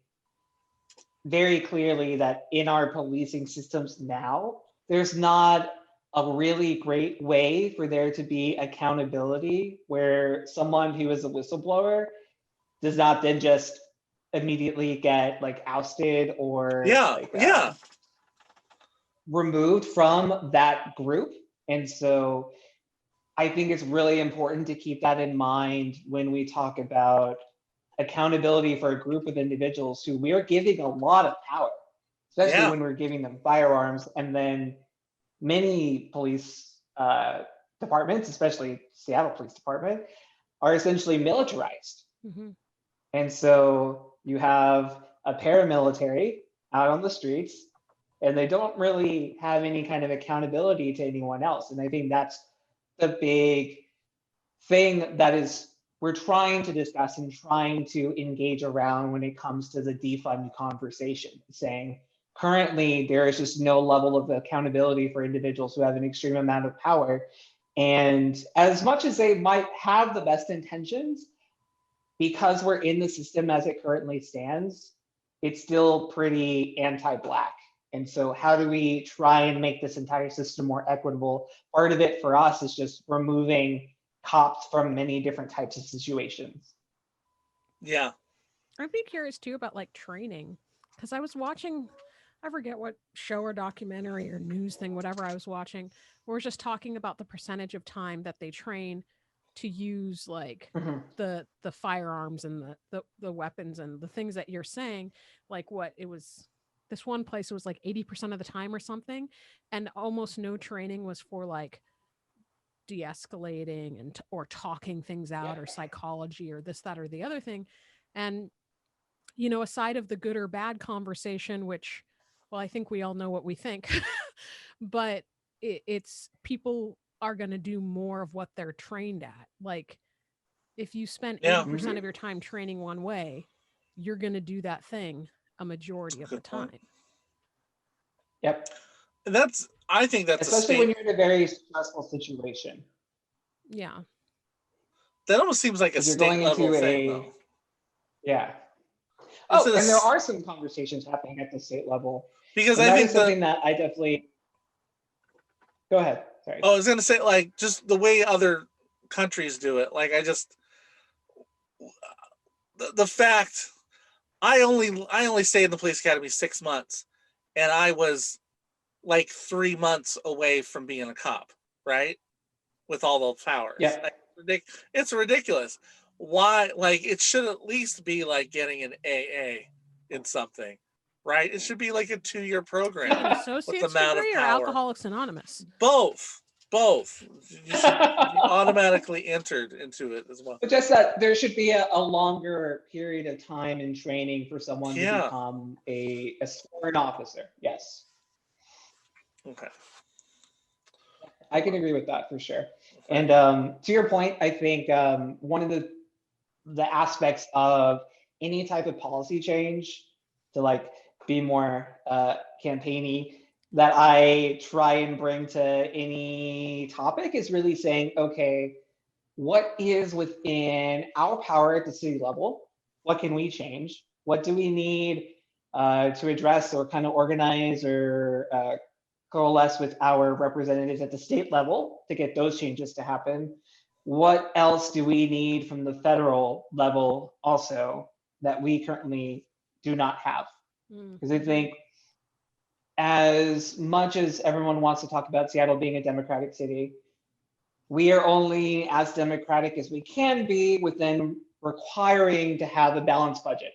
very clearly that in our policing systems now, there's not a really great way for there to be accountability where someone who is a whistleblower does not then just immediately get like ousted or removed from that group. And so I think it's really important to keep that in mind when we talk about accountability for a group of individuals who we are giving a lot of power, especially Yeah. when we're giving them firearms. And then many police departments, especially Seattle Police Department, are essentially militarized. Mhm. And so you have a paramilitary out on the streets, and they don't really have any kind of accountability to anyone else. And I think that's the big thing that is we're trying to discuss and trying to engage around when it comes to the defund conversation, saying currently there is just no level of accountability for individuals who have an extreme amount of power. And as much as they might have the best intentions, because we're in the system as it currently stands, it's still pretty anti-Black. And so how do we try and make this entire system more equitable? Part of it for us is just removing cops from many different types of situations. Yeah. I'd be curious too about like training, because I was watching, I forget what show or documentary or news thing, whatever I was watching, where we're just talking about the percentage of time that they train to use like the firearms and the weapons and the things that you're saying, like what it was. This one place, it was like 80% of the time or something, and almost no training was for like de-escalating and or talking things out or psychology or this, that, or the other thing. And you know, aside of the good or bad conversation, which, well, I think we all know what we think, but it's people are going to do more of what they're trained at. Like if you spend 80% of your time training one way, you're going to do that thing a majority of the time. Yep. And I think that's especially when you're in a very stressful situation. Yeah. That almost seems like a state level thing, though. Yeah. Oh, and there are some conversations happening at the state level. Because I think something that I definitely. Go ahead. Sorry. Oh, I was going to say, like, just the way other countries do it. Like, the fact I only stayed in the police academy 6 months, and I was like 3 months away from being a cop, right? With all those powers. Yeah. It's ridiculous. Why? Like, it should at least be like getting an AA in something, right? It should be like a 2-year program. An associate's degree or Alcoholics Anonymous? Both. You should be automatically entered into it as well. But just that there should be a longer period of time in training for someone to become a sworn officer. Yes. Okay. I can agree with that for sure. And to your point, I think one of the aspects of any type of policy change to like be more campaigny that I try and bring to any topic is really saying, okay, what is within our power at the city level? What can we change? What do we need to address or kind of organize or coalesce with our representatives at the state level to get those changes to happen? What else do we need from the federal level also that we currently do not have? Because I think as much as everyone wants to talk about Seattle being a democratic city, we are only as democratic as we can be within requiring to have a balanced budget.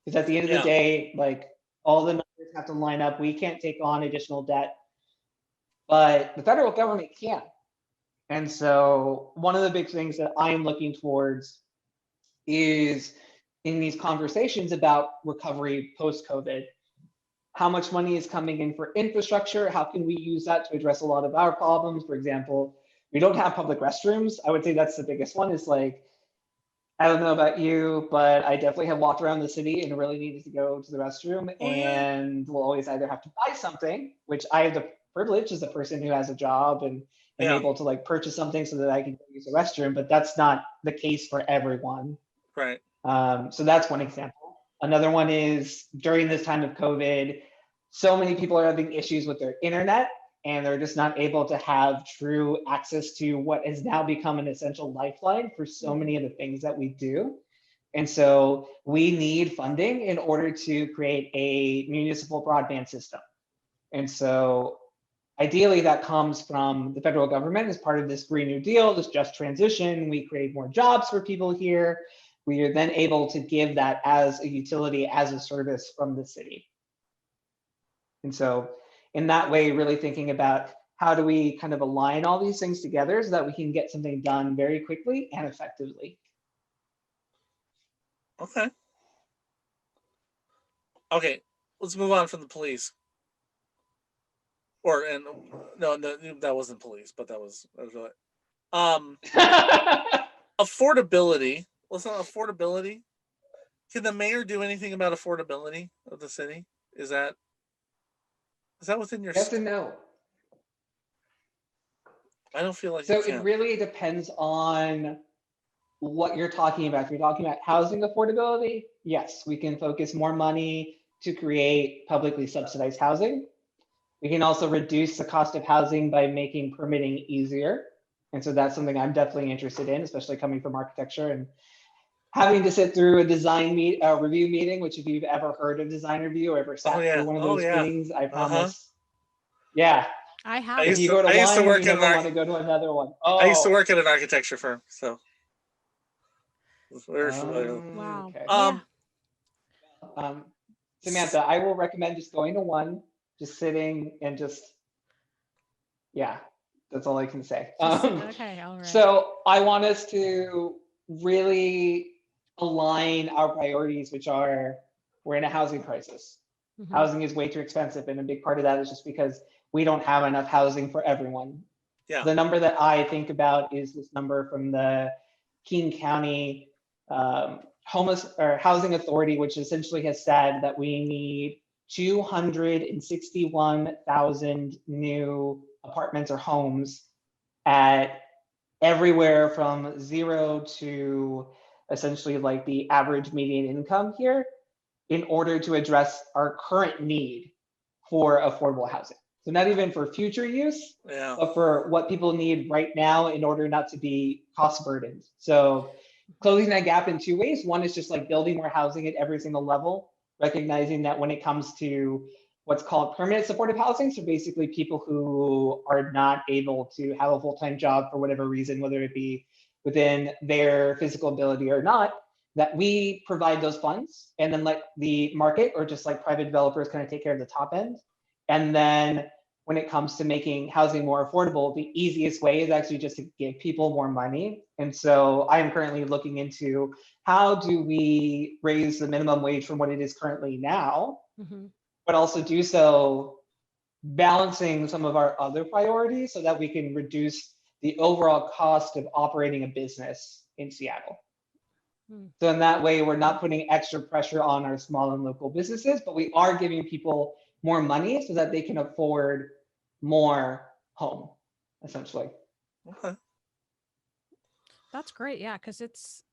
Because at the end of the day, like all the numbers have to line up. We can't take on additional debt, but the federal government can. And so one of the big things that I'm looking towards is in these conversations about recovery post-COVID, how much money is coming in for infrastructure? How can we use that to address a lot of our problems? For example, we don't have public restrooms. I would say that's the biggest one. Is like, I don't know about you, but I definitely have walked around the city and really needed to go to the restroom, and we'll always either have to buy something, which I have the privilege as a person who has a job and am able to like purchase something so that I can use the restroom, but that's not the case for everyone. Right. So that's one example. Another one is during this time of COVID, so many people are having issues with their internet and they're just not able to have true access to what has now become an essential lifeline for so many of the things that we do. And so we need funding in order to create a municipal broadband system. And so ideally that comes from the federal government as part of this Green New Deal, this just transition. We create more jobs for people here. we are then able to give that as a utility, as a service from the city. And so in that way, really thinking about how do we kind of align all these things together so that we can get something done very quickly and effectively. Okay. Okay, let's move on from the police. No, that wasn't police, but that was really affordability. What's on affordability? Can the mayor do anything about affordability of the city? Is that within your? Yes and no. I don't feel like So you can. it really depends on what you're talking about. If you're talking about housing affordability, yes, we can focus more money to create publicly subsidized housing. We can also reduce the cost of housing by making permitting easier. And so that's something I'm definitely interested in, especially coming from architecture and having to sit through a design review meeting, which if you've ever heard of design review or ever sat through one of those meetings, I promise. Yeah. I have. If you go to I used to one, work you never want to go to another one. Oh. I used to work at an architecture firm, so very familiar. Wow. Okay. Samantha, I will recommend just going to one, just sitting and just, yeah, that's all I can say. Okay, all right. So I want us to really align our priorities, which are, we're in a housing crisis. Mhm. Housing is way too expensive. And a big part of that is just because we don't have enough housing for everyone. Yeah. The number that I think about is this number from the King County Housing Authority, which essentially has said that we need 261,000 new apartments or homes at everywhere from 0 to essentially like the average median income here in order to address our current need for affordable housing. So not even for future use, but for what people need right now in order not to be cost burdened. So closing that gap in two ways. One is just like building more housing at every single level, recognizing that when it comes to what's called permanent supportive housing, so basically people who are not able to have a full-time job for whatever reason, whether it be within their physical ability or not, that we provide those funds and then let the market or just like private developers kind of take care of the top end. And then when it comes to making housing more affordable, the easiest way is actually just to give people more money. And so I am currently looking into how do we raise the minimum wage from what it is currently now, but also do so balancing some of our other priorities so that we can reduce the overall cost of operating a business in Seattle. So in that way, we're not putting extra pressure on our small and local businesses, but we are giving people more money so that they can afford more home, essentially. Okay. That's great. Yeah, because it's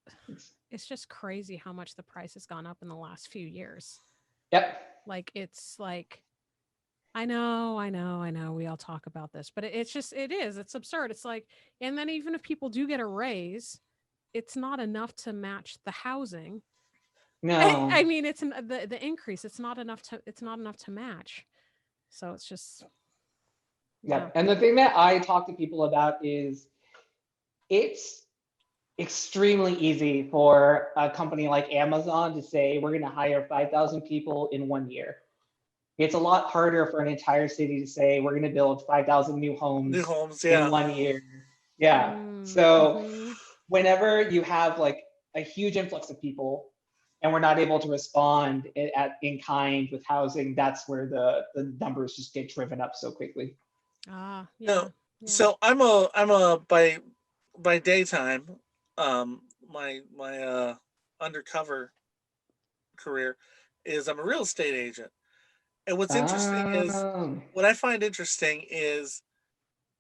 just crazy how much the price has gone up in the last few years. Yep. Like it's like, I know. We all talk about this, but it's absurd. It's like, and then even if people do get a raise, it's not enough to match the housing. No. I mean, it's the increase. It's not enough to match. So it's just. Yeah. And the thing that I talk to people about is it's extremely easy for a company like Amazon to say, we're going to hire 5,000 people in 1 year. It's a lot harder for an entire city to say, we're going to build 5,000 new homes in 1 year. Yeah. So whenever you have like a huge influx of people and we're not able to respond in kind with housing, that's where the numbers just get driven up so quickly. So I'm a by daytime, my undercover career is I'm a real estate agent. And what's interesting is what I find interesting is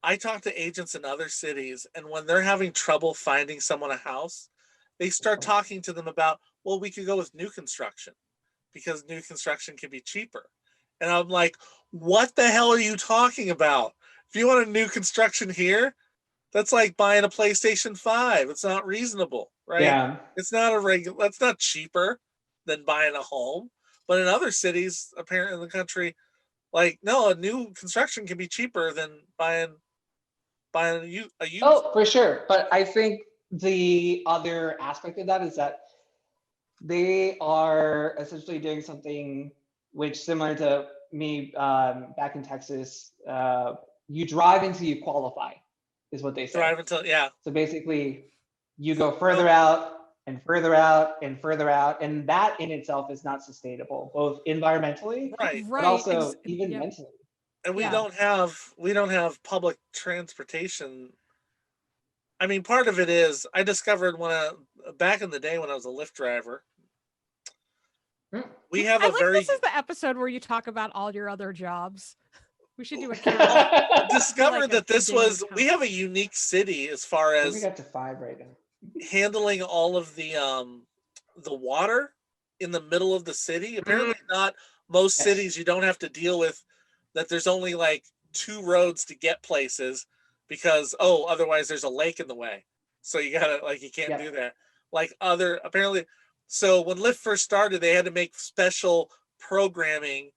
I talk to agents in other cities, and when they're having trouble finding someone a house, they start talking to them about, well, we could go with new construction because new construction can be cheaper. And I'm like, what the hell are you talking about? If you want a new construction here, that's like buying a PlayStation 5. It's not reasonable, right? Yeah. It's not that's not cheaper than buying a home. But in other cities, apparently in the country, like, no, a new construction can be cheaper than buying a used. Oh, for sure. But I think the other aspect of that is that They are essentially doing something which, similar to me back in Texas, you drive until you qualify, is what they say. Drive until, yeah. So basically, you go further out and further out and further out, and that in itself is not sustainable, both environmentally, Right. but also even mentally. And we Yeah. don't have public transportation. I mean, part of it is I discovered back in the day when I was a Lyft driver, we have I like this is the episode where you talk about all your other jobs. We should do a count. discovered Like a that this daily was count. we have a unique city as far I think as we got to 5 right now. handling all of the water in the middle of the city. Apparently not most Yes. cities, you don't have to deal with that. There's only like 2 roads to get places because otherwise there's a lake in the way, so you gotta, like, you can't do that. Like apparently, so when Lyft first started, they had to make special programming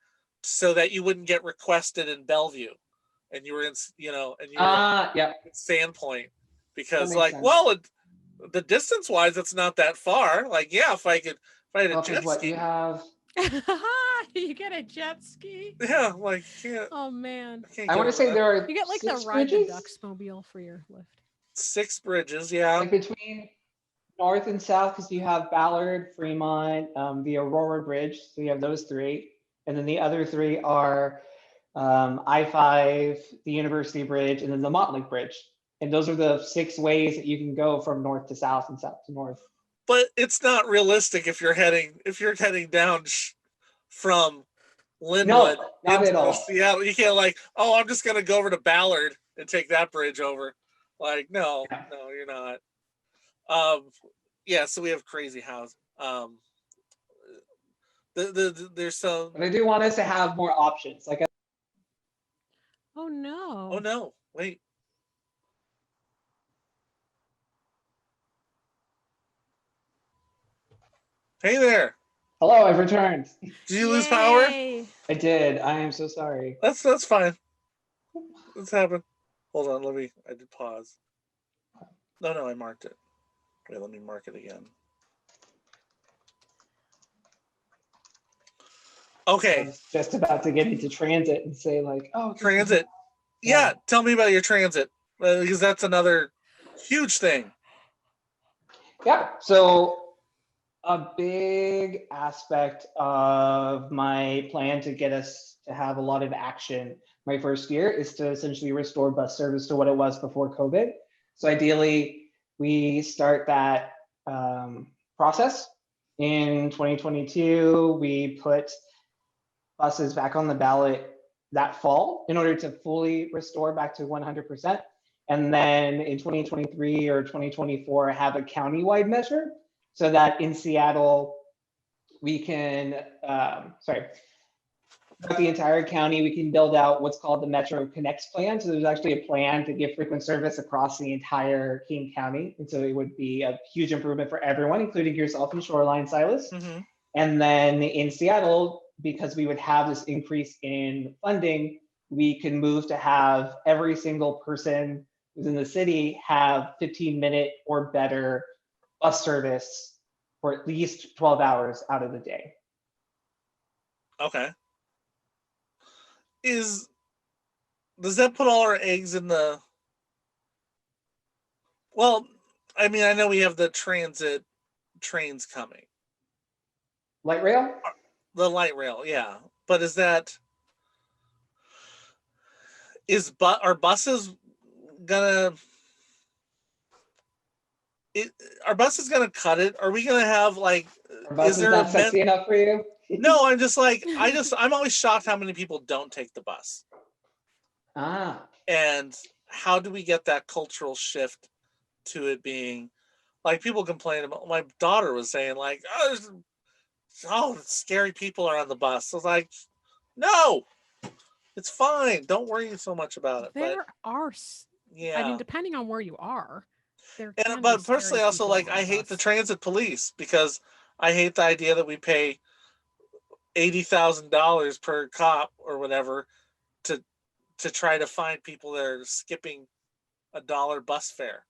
so that you wouldn't get requested in Bellevue and you were in in Sandpoint, because like sense. well, the distance wise it's not that far. Like, yeah, if I had a Well, jet ski, you have. You get a jet ski. yeah, like, can't, Oh man, I want to say there are. you get like the 6 ride the bridges, ducks mobile for your lift. 6 bridges, yeah. like between north and south, because you have Ballard, Fremont, the Aurora Bridge. So you have those 3, and then the other 3 are I-5, the University Bridge, and then the Montlake Bridge. And those are the 6 ways that you can go from north to south and south to north. But it's not realistic if you're heading down from Linwood not at all. Seattle. You can't, like, I'm just gonna go over to Ballard and take that bridge over. Like, no, you're not. Yeah, so we have crazy housing. There's some. But I do want us to have more options. Like, Oh no. Oh no! Wait. Hey there. hello, I've returned. Did you lose power? Yay. I did. I am so sorry. That's fine. It's happened. Hold on, I did pause. No, I marked it. Wait, let me mark it again. Okay. I was just about to get into transit and say, like, Transit. Yeah, tell me about your transit, because that's another huge thing. Yeah. So a big aspect of my plan to get us to have a lot of action my first year is to essentially restore bus service to what it was before COVID. So ideally, we start that process in 2022. We put buses back on the ballot that fall in order to fully restore back to 100%. And then in 2023 or 2024, have a countywide measure so that in Seattle, we can, throughout the entire county, we can build out what's called the Metro Connects plan. So there's actually a plan to give frequent service across the entire King County. And so it would be a huge improvement for everyone, including yourself and Shoreline, Silas. Mm-hmm. And then in Seattle, because we would have this increase in funding, we can move to have every single person within the city have 15-minute or better bus service for at least 12 hours out of the day. Okay. Does that put all our eggs in the? Well, I mean, I know we have the transit trains coming. Light rail? The light rail, yeah. But are buses gonna? Are buses gonna cut it? Are we gonna have, like? Are buses not sexy enough for you? No, I'm just like, I'm always shocked how many people don't take the bus. And how do we get that cultural shift to it being, like, people complain about, my daughter was saying, like, scary people are on the bus. I was like, no, it's fine. Don't worry so much about it. There are. Yeah. I mean, depending on where you are. But personally, also, like, I hate the transit police, because I hate the idea that we pay $80,000 per cop or whatever to try to find people that are skipping $1 bus fare.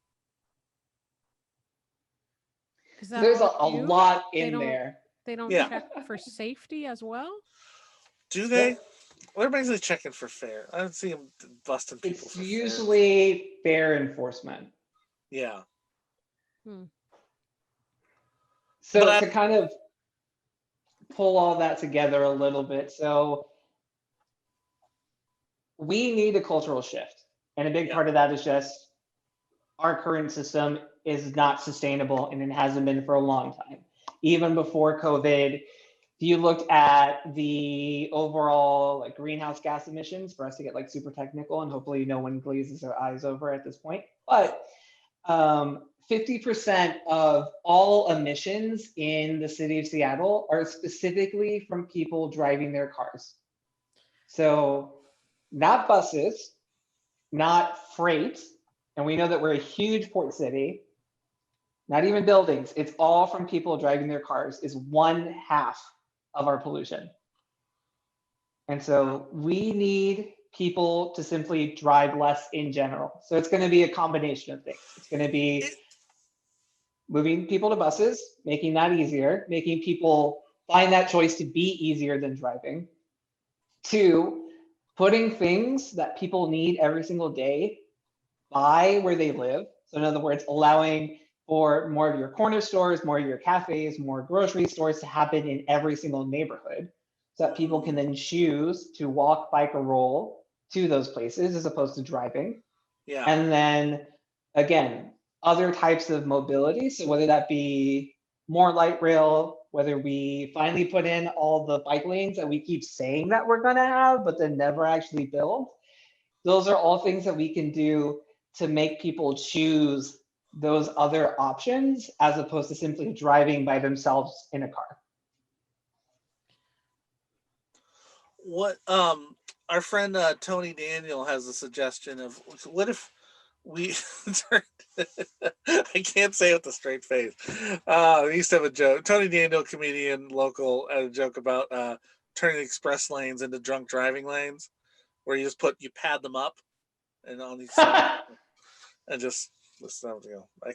Is So that there's all a they do? lot They in don't- there. They don't Yeah. check for safety as well? Do they? Well, everybody's like checking for fare. I don't see them busting people It's for fare. usually fair enforcement. Yeah. So But to kind of pull all that together a little bit, so we need a cultural shift. And a big Yeah. part of that is just our current system is not sustainable, and it hasn't been for a long time. Even before COVID, if you looked at the overall like greenhouse gas emissions, for us to get like super technical, and hopefully no one glazes their eyes over at this point, but 50% of all emissions in the city of Seattle are specifically from people driving their cars. So not buses, not freight, and we know that we're a huge port city, not even buildings, it's all from people driving their cars is 1/2 of our pollution. And so we need people to simply drive less in general. So it's going to be a combination of things. It's going to be moving people to buses, making that easier, making people find that choice to be easier than driving. 2, putting things that people need every single day by where they live. So in other words, allowing for more of your corner stores, more of your cafes, more grocery stores to happen in every single neighborhood, so that people can then choose to walk, bike, or roll to those places as opposed to driving. Yeah. And then again, other types of mobility. So whether that be more light rail, whether we finally put in all the bike lanes that we keep saying that we're going to have, but then never actually build. Those are all things that we can do to make people choose those other options as opposed to simply driving by themselves in a car. What our friend Tony Daniel has a suggestion of what if we I can't say it with a straight face. We used to have a joke. Tony Daniel, comedian, local, had a joke about turning express lanes into drunk driving lanes, where you just you pad them up and on each side and just listen. I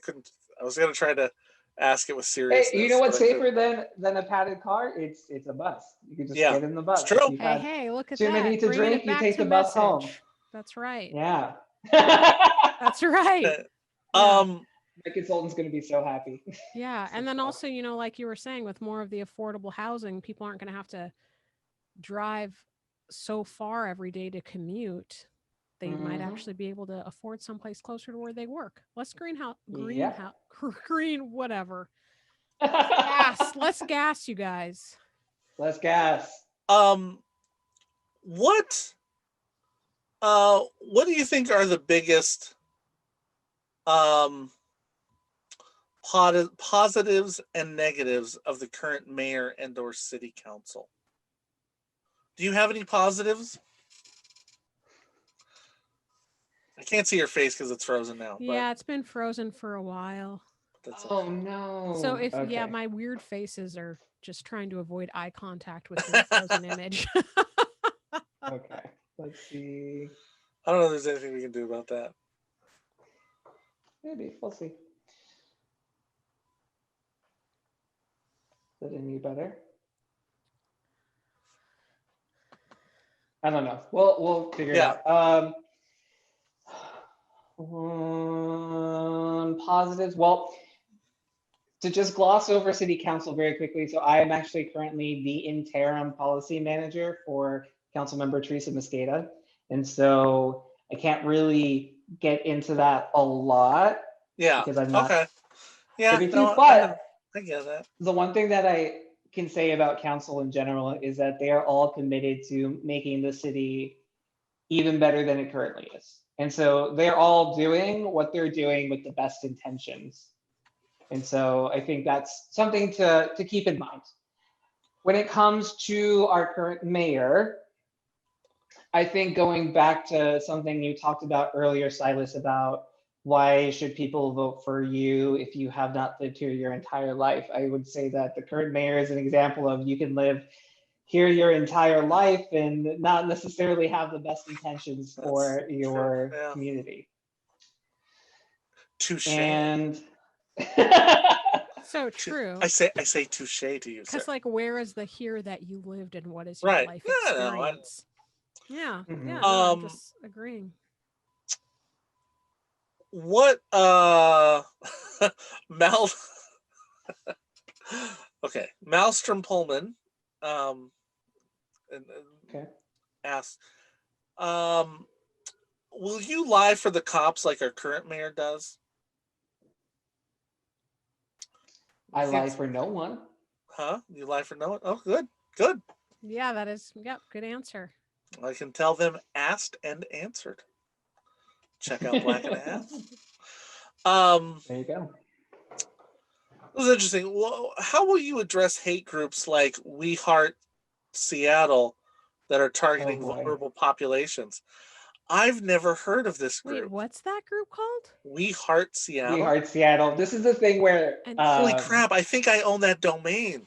was gonna try to ask it with Hey, seriousness. you know what's but I couldn't. safer than a padded car? It's a bus. You can just Yeah, get in the bus. it's true. If you've had Hey, look at too that. many to Bringing drink, it you back take to the bus home. message. That's right. Yeah. That's right. Yeah. My consultant's going to be so happy. Yeah. And then also, like you were saying, with more of the affordable housing, people aren't going to have to drive so far every day to commute. They might actually be able to afford someplace closer to where they work. Less green, whatever. Gas. Less gas, you guys. Less gas. What do you think are the biggest positives and negatives of the current mayor and or city council? Do you have any positives? I can't see your face because it's frozen now. Yeah, it's been frozen for a while. Oh no. So okay. my weird faces are just trying to avoid eye contact with your frozen image. Okay. Let's see. I don't know if there's anything we can do about that. Maybe. We'll see. Is that any better? I don't know. We'll figure it out. Positives. Well, to just gloss over city council very quickly. So I am actually currently the interim policy manager for Councilmember Teresa Mosqueda. And so I can't really get into that a lot. Yeah. Because I'm not privy to, but I get that. The one thing that I can say about council in general is that they are all committed to making the city even better than it currently is. And so they're all doing what they're doing with the best intentions. And so I think that's something to keep in mind. When it comes to our current mayor, I think going back to something you talked about earlier, Silas, about why should people vote for you if you have not lived here your entire life? I would say that the current mayor is an example of you can live here your entire life and not necessarily have the best intentions for your community. Touche. And So true. I say touche to you, sir. Because, like, where is the here that you lived and what is your Right. life Yeah, no, experience? Yeah. Mhm. Yeah. No, I'm just agreeing. What Mal okay, Malstrom Pullman Okay. asks, will you lie for the cops like our current mayor does? I lie for no one. Huh? You lie for no one? Oh, good. Yeah, that is. Yep. Good answer. I can tell them asked and answered. Check out Black and a Half. There you go. This is interesting. Well, how will you address hate groups like We Heart Seattle that are targeting boy. vulnerable populations? I've never heard of this Wait, group. what's that group called? We Heart Seattle. We Heart Seattle. This is the thing where And Holy crap! I think I own that domain.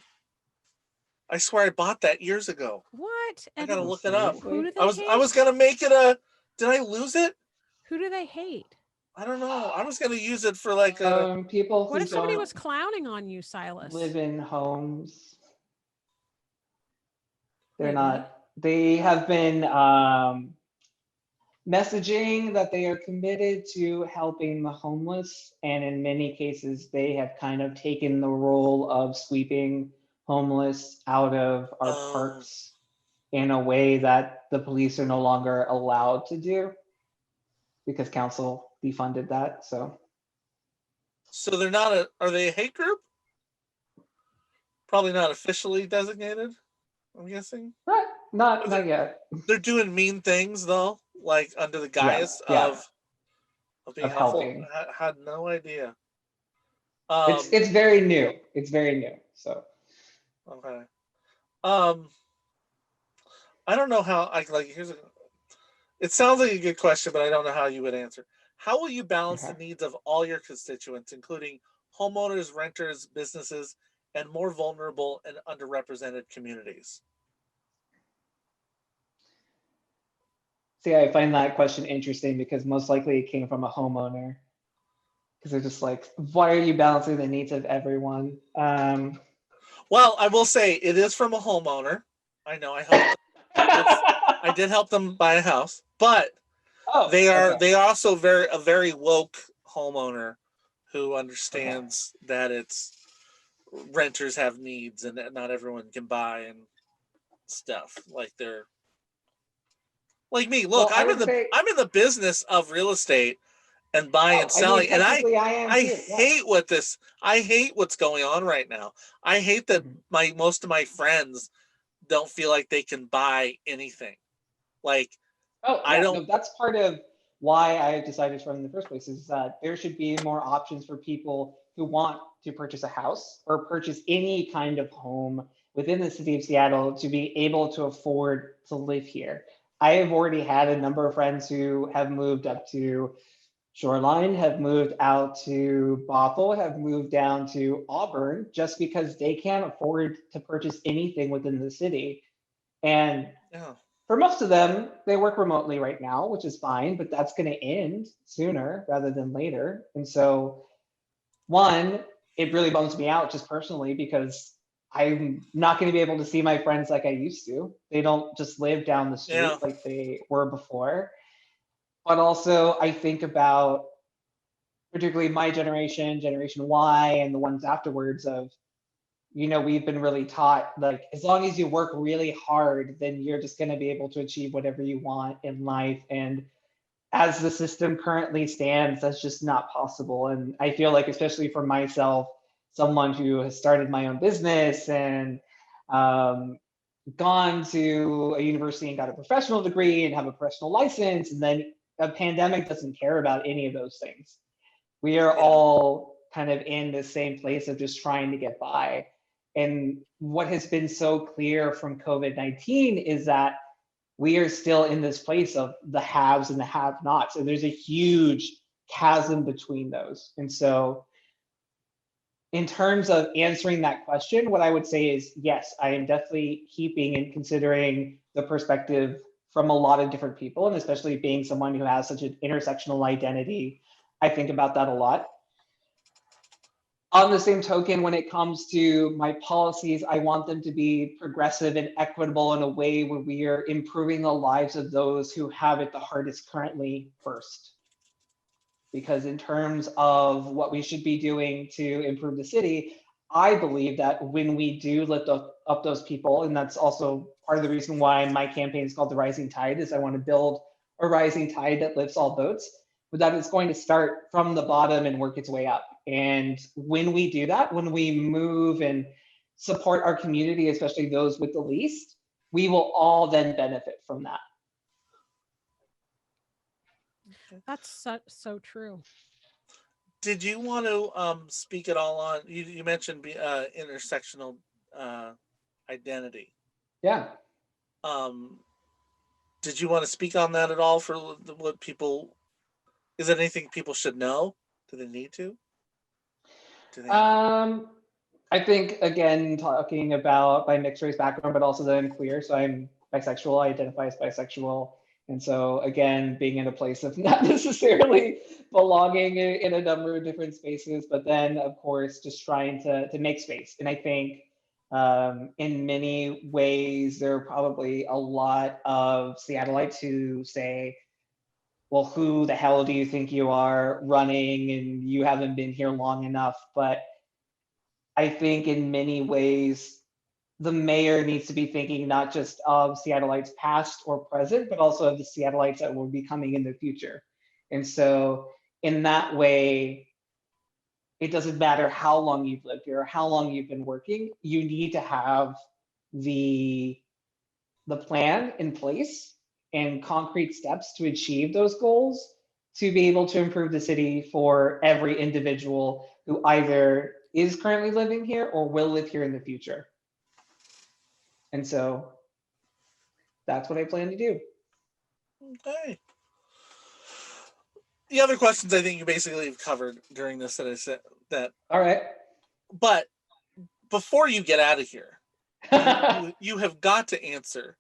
I swear I bought that years ago. What? I And gotta look it up. who do they I was hate? gonna make it a. Did I lose it? Who do they hate? I don't know. I was gonna use it for like a. people What who if somebody don't was clowning on you, Silas? live in homes. They're Wait, not. They have been messaging that they are committed to helping the homeless, and in many cases, they have kind of taken the role of sweeping homeless out of our Oh. parks in a way that the police are no longer allowed to do because council defunded that. So they're not a. Are they a hate group? Probably not officially designated. I'm guessing. Not yet. They're doing mean things though, like under the guise yeah. of being Of helpful. helping. I had no idea. It's very new. It's very new. So Okay. I don't know how I like. It sounds like a good question, but I don't know how you would answer. How will you balance the needs of all your constituents, including homeowners, renters, businesses, and more vulnerable and underrepresented communities? see, I find that question interesting because most likely it came from a homeowner. Because they're just like, why are you balancing the needs of everyone? Well, I will say it is from a homeowner. I know I helped. I did help them buy a house, but they are also a very woke homeowner who understands that it's renters have needs and that not everyone can buy and stuff. Like they're like me. Look, Well, I'm in the business of real estate and buying and selling, and I hate I hate what's going on right now. I hate that most of my friends don't feel like they can buy anything. Like, I don't. No, that's part of why I decided to run in the first place, is that there should be more options for people who want to purchase a house or purchase any kind of home within the city of Seattle to be able to afford to live here. I have already had a number of friends who have moved up to Shoreline, have moved out to Bothell, have moved down to Auburn just because they can't afford to purchase anything within the city. And for most of them, they work remotely right now, which is fine, but that's going to end sooner rather than later. And so, one, it really bums me out just personally because I'm not going to be able to see my friends like I used to. They don't just live down the street like they were before. But also, I think about particularly my generation, Generation Y, and the ones afterwards of, we've been really taught, like, as long as you work really hard, then you're just going to be able to achieve whatever you want in life. And as the system currently stands, that's just not possible. And I feel like, especially for myself, someone who has started my own business and gone to a university and got a professional degree and have a professional license, and then a pandemic doesn't care about any of those things. We are all kind of in the same place of just trying to get by. And what has been so clear from COVID-19 is that we are still in this place of the haves and the have-nots. And there's a huge chasm between those. And so in terms of answering that question, what I would say is, yes, I am definitely keeping and considering the perspective from a lot of different people, and especially being someone who has such an intersectional identity, I think about that a lot. On the same token, when it comes to my policies, I want them to be progressive and equitable in a way where we are improving the lives of those who have it the hardest currently first. Because in terms of what we should be doing to improve the city, I believe that when we do lift up those people, and that's also part of the reason why my campaign is called The Rising Tide, is I want to build a rising tide that lifts all boats, but that it's going to start from the bottom and work its way up. And when we do that, when we move and support our community, especially those with the least, we will all then benefit from that. That's so true. Did you want to speak at all on, you mentioned intersectional identity. Yeah. Did you want to speak on that at all for what people, is there anything people should know? Do they need to? I think, again, talking about my mixed race background, but also that I'm queer. So I'm bisexual, I identify as bisexual. And so, again, being in a place of not necessarily belonging in a number of different spaces, but then, of course, just trying to make space. And I think in many ways, there are probably a lot of Seattleites who say, well, who the hell do you think you are running, and you haven't been here long enough? But I think in many ways, the mayor needs to be thinking not just of Seattleites past or present, but also of the Seattleites that will be coming in the future. And so in that way, it doesn't matter how long you've lived here or how long you've been working, you need to have the plan in place and concrete steps to achieve those goals to be able to improve the city for every individual who either is currently living here or will live here in the future. And so that's what I plan to do. Okay. The other questions I think you basically have covered during this that I said that. All right. But before you get out of here, you have got to answer.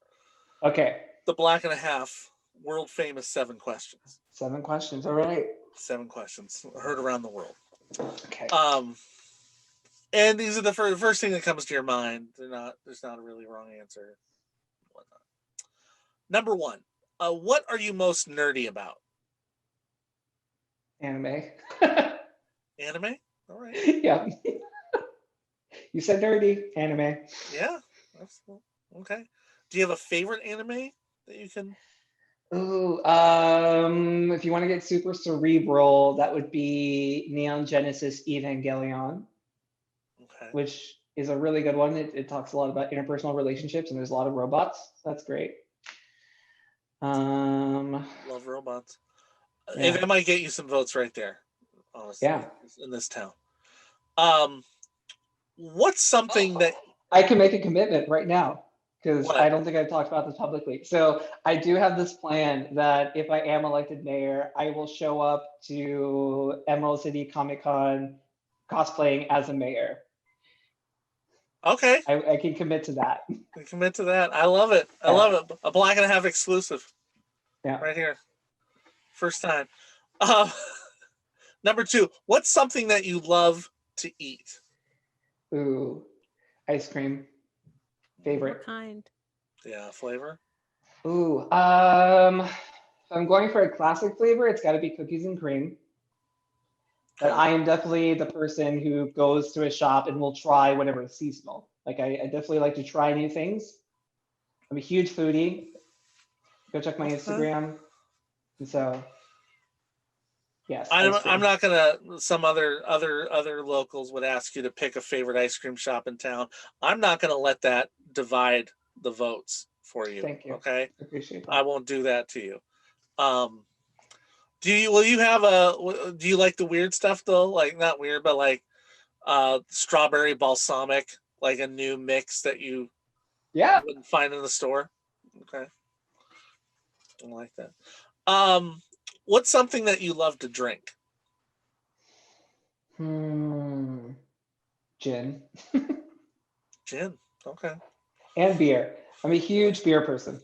Okay. The Black and a Half world famous 7 questions. 7 questions. All right. 7 questions heard around the world. Okay. And these are the first thing that comes to your mind. There's not a really wrong answer. Whatnot. Number 1, what are you most nerdy about? Anime. Anime? All right. Yeah. You said nerdy. Anime. Yeah. Absolutely. Okay. Do you have a favorite anime that you can? Ooh, if you want to get super cerebral, that would be Neon Genesis Evangelion. Okay. Which is a really good one. It talks a lot about interpersonal relationships, and there's a lot of robots. That's great. Love robots. Yeah. It might get you some votes right there, honestly. Yeah. In this town. What's something that I can make a commitment right now, because What? I don't think I've talked about this publicly. So I do have this plan that if I am elected mayor, I will show up to Emerald City Comic Con cosplaying as a mayor. Okay. I can commit to that. Commit to that. I love it. I love it. A Black and a Half exclusive. Yeah. Right here. First time. Number 2, what's something that you love to eat? Ooh, ice cream. Favorite. What kind? Yeah, flavor. Ooh, if I'm going for a classic flavor, it's got to be cookies and cream. But I am definitely the person who goes to a shop and will try whatever is seasonal. Like I definitely like to try new things. I'm a huge foodie. Go check my Instagram. And so, yes. I'm not gonna. Some other locals would ask you to pick a favorite ice cream shop in town. I'm not gonna let that divide the votes for you. Thank you. Okay. I appreciate that. I won't do that to you. Do you like the weird stuff though? Like not weird, but like strawberry balsamic, like a new mix that you wouldn't find in the store. Okay. I like that. What's something that you love to drink? Gin. Gin. Okay. And beer. I'm a huge beer person.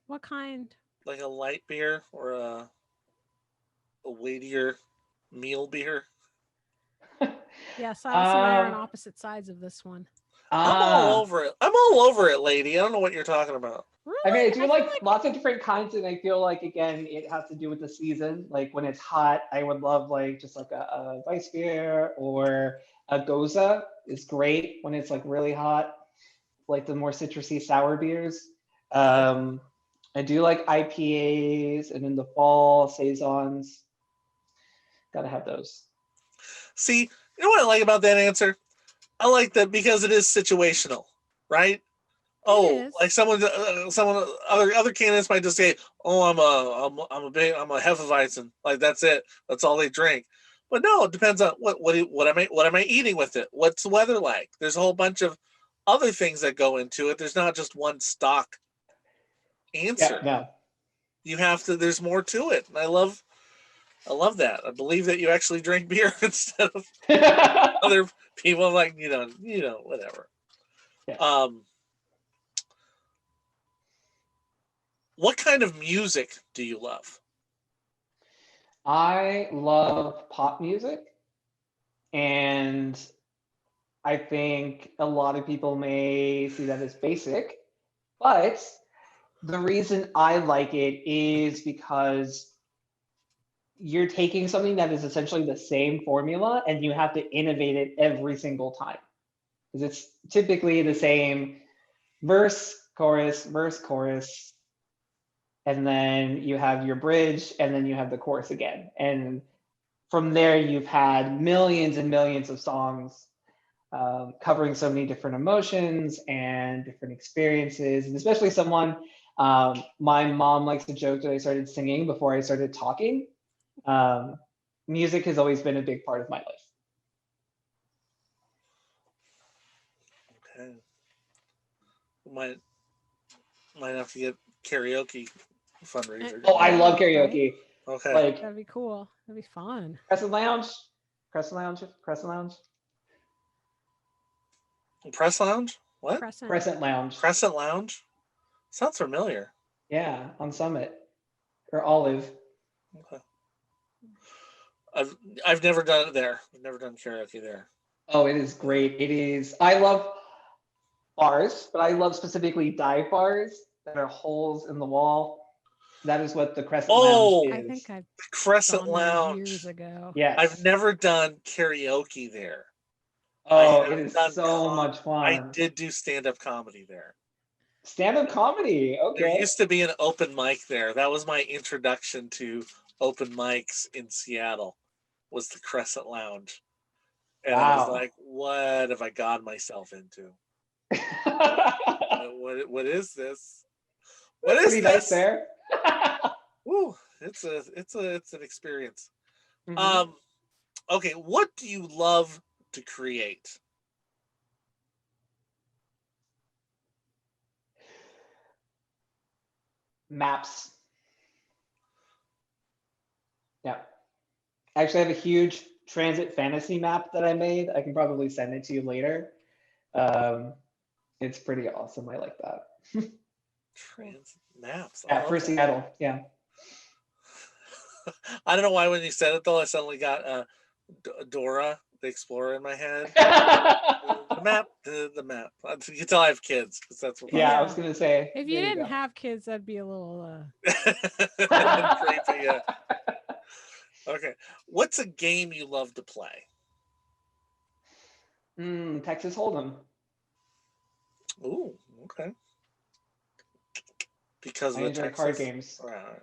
What kind? Like a light beer or a weightier meal beer? Yeah, Silas and I are on Um, opposite sides of this one. I'm all ah, over it. I'm all over it, lady. I don't know what you're talking about. Really? I mean, I do feel like lots of different kinds, and I feel like again, it has to do with the season. Like when it's hot, I would love like just like a Weiss beer or a Goza is great when it's like really hot. Like the more citrusy sour beers. Okay. I do like IPAs, and in the fall saisons. Gotta have those. See, you know what I like about that answer? I like that because it is situational, right? Oh, is. like someone, other candidates might just say, "Oh, I'm a Hefeweizen." Like that's it. That's all they drink. But no, it depends on what am I eating with it? What's the weather like? There's a whole bunch of other things that go into it. There's not just one stock Yeah, answer. no. You have to. There's more to it. And I love that. I believe that you actually drink beer instead of other people. Like whatever. Yeah. What kind of music do you love? I love pop music, and I think a lot of people may see that as basic, but the reason I like it is because you're taking something that is essentially the same formula and you have to innovate it every single time. Because it's typically the same verse, chorus, and then you have your bridge, and then you have the chorus again. And from there, you've had millions and millions of songs covering so many different emotions and different experiences. And especially my mom likes to joke that I started singing before I started talking. Music has always been a big part of my life. Okay. Might have to get karaoke fundraiser. Oh, I love Right? karaoke. Okay. Like That'd be cool. That'd be fun. Crescent Lounge. Press Lounge? What? Crescent. Crescent Lounge. Crescent Lounge? Sounds familiar. Yeah, on Summit or Olive. Okay. I've never done it there. I've never done karaoke there. Oh, it is great. It is. I love bars, but I love specifically dive bars that are holes in the wall. That is what the Crescent Oh, Lounge I is. think I've Crescent gone there Lounge. years ago. Yes. I've never done karaoke there. Oh, I it have is done so much I fun. did do stand-up comedy there. Stand-up comedy. There Okay. used to be an open mic there. That was my introduction to open mics in Seattle, was the Crescent Lounge. And I was Wow. like, what have I gotten myself into? What is this? What is Pretty nice this? there. Ooh, it's an experience. Mhm. Okay, what do you love to create? Maps. Yeah. Actually, I have a huge transit fantasy map that I made. I can probably send it to you later. It's pretty awesome. I like that. Trans maps. I Yeah, love for that. Seattle. Yeah. I don't know why when you said it though, I suddenly got Dora the Explorer in my head. The map. You can tell I have kids because that's what. Yeah, I Yeah. was gonna say. If you there didn't go. have kids, that'd be a little Creepy. Yeah. Okay. What's a game you love to play? Texas Hold'em. Ooh. Okay. Because I of the enjoy Texas. card games. Right.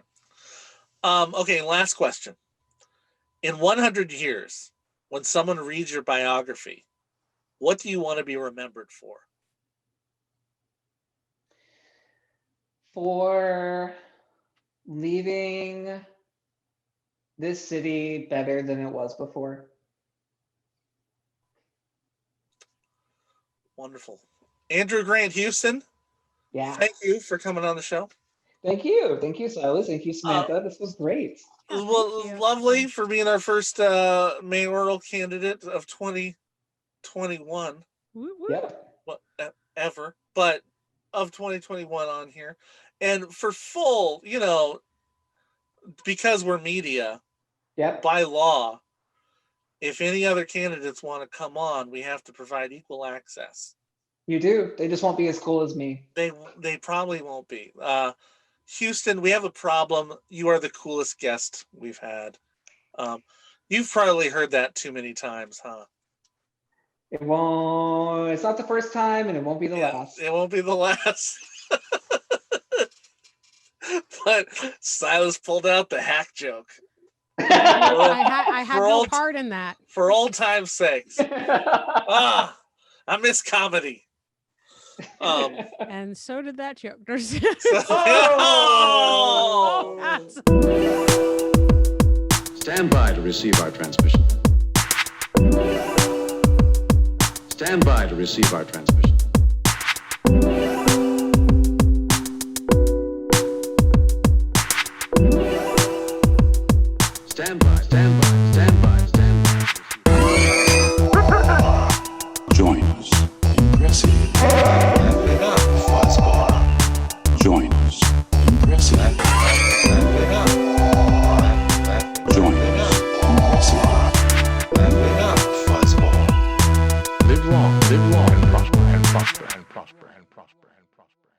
Okay. Last question. In 100 years, when someone reads your biography, what do you want to be remembered for? For leaving this city better than it was before. Wonderful. Andrew Grant Houston, Yeah. thank you for coming on the show. Thank you. Thank you, Silas. Thank you, Uh, Samantha. This was great. Yeah, It thank was you. lovely for being our first mayoral candidate of 2021. Woo woo. Yep. Ever, but of 2021 on here. And for full, because we're media, Yep. by law, if any other candidates want to come on, we have to provide equal access. You do. They just won't be as cool as me. They probably won't be. Houston, we have a problem. You are the coolest guest we've had. You've probably heard that too many times, huh? It won't. It's not the first time, and it won't be the Yeah, last. it won't be the last. But Silas pulled out the hack joke. I had For no all part in that. For old time's sakes. I miss comedy. And so did that joke. Oh! That's- Stand by to receive our transmission. Stand by to receive our transmission. Stand by, stand by, stand by, stand by. Join us in pressing fuzzball. Join us in pressing. Join us in pressing fuzzball. Live long and prosper and prosper and prosper and prosper and prosper.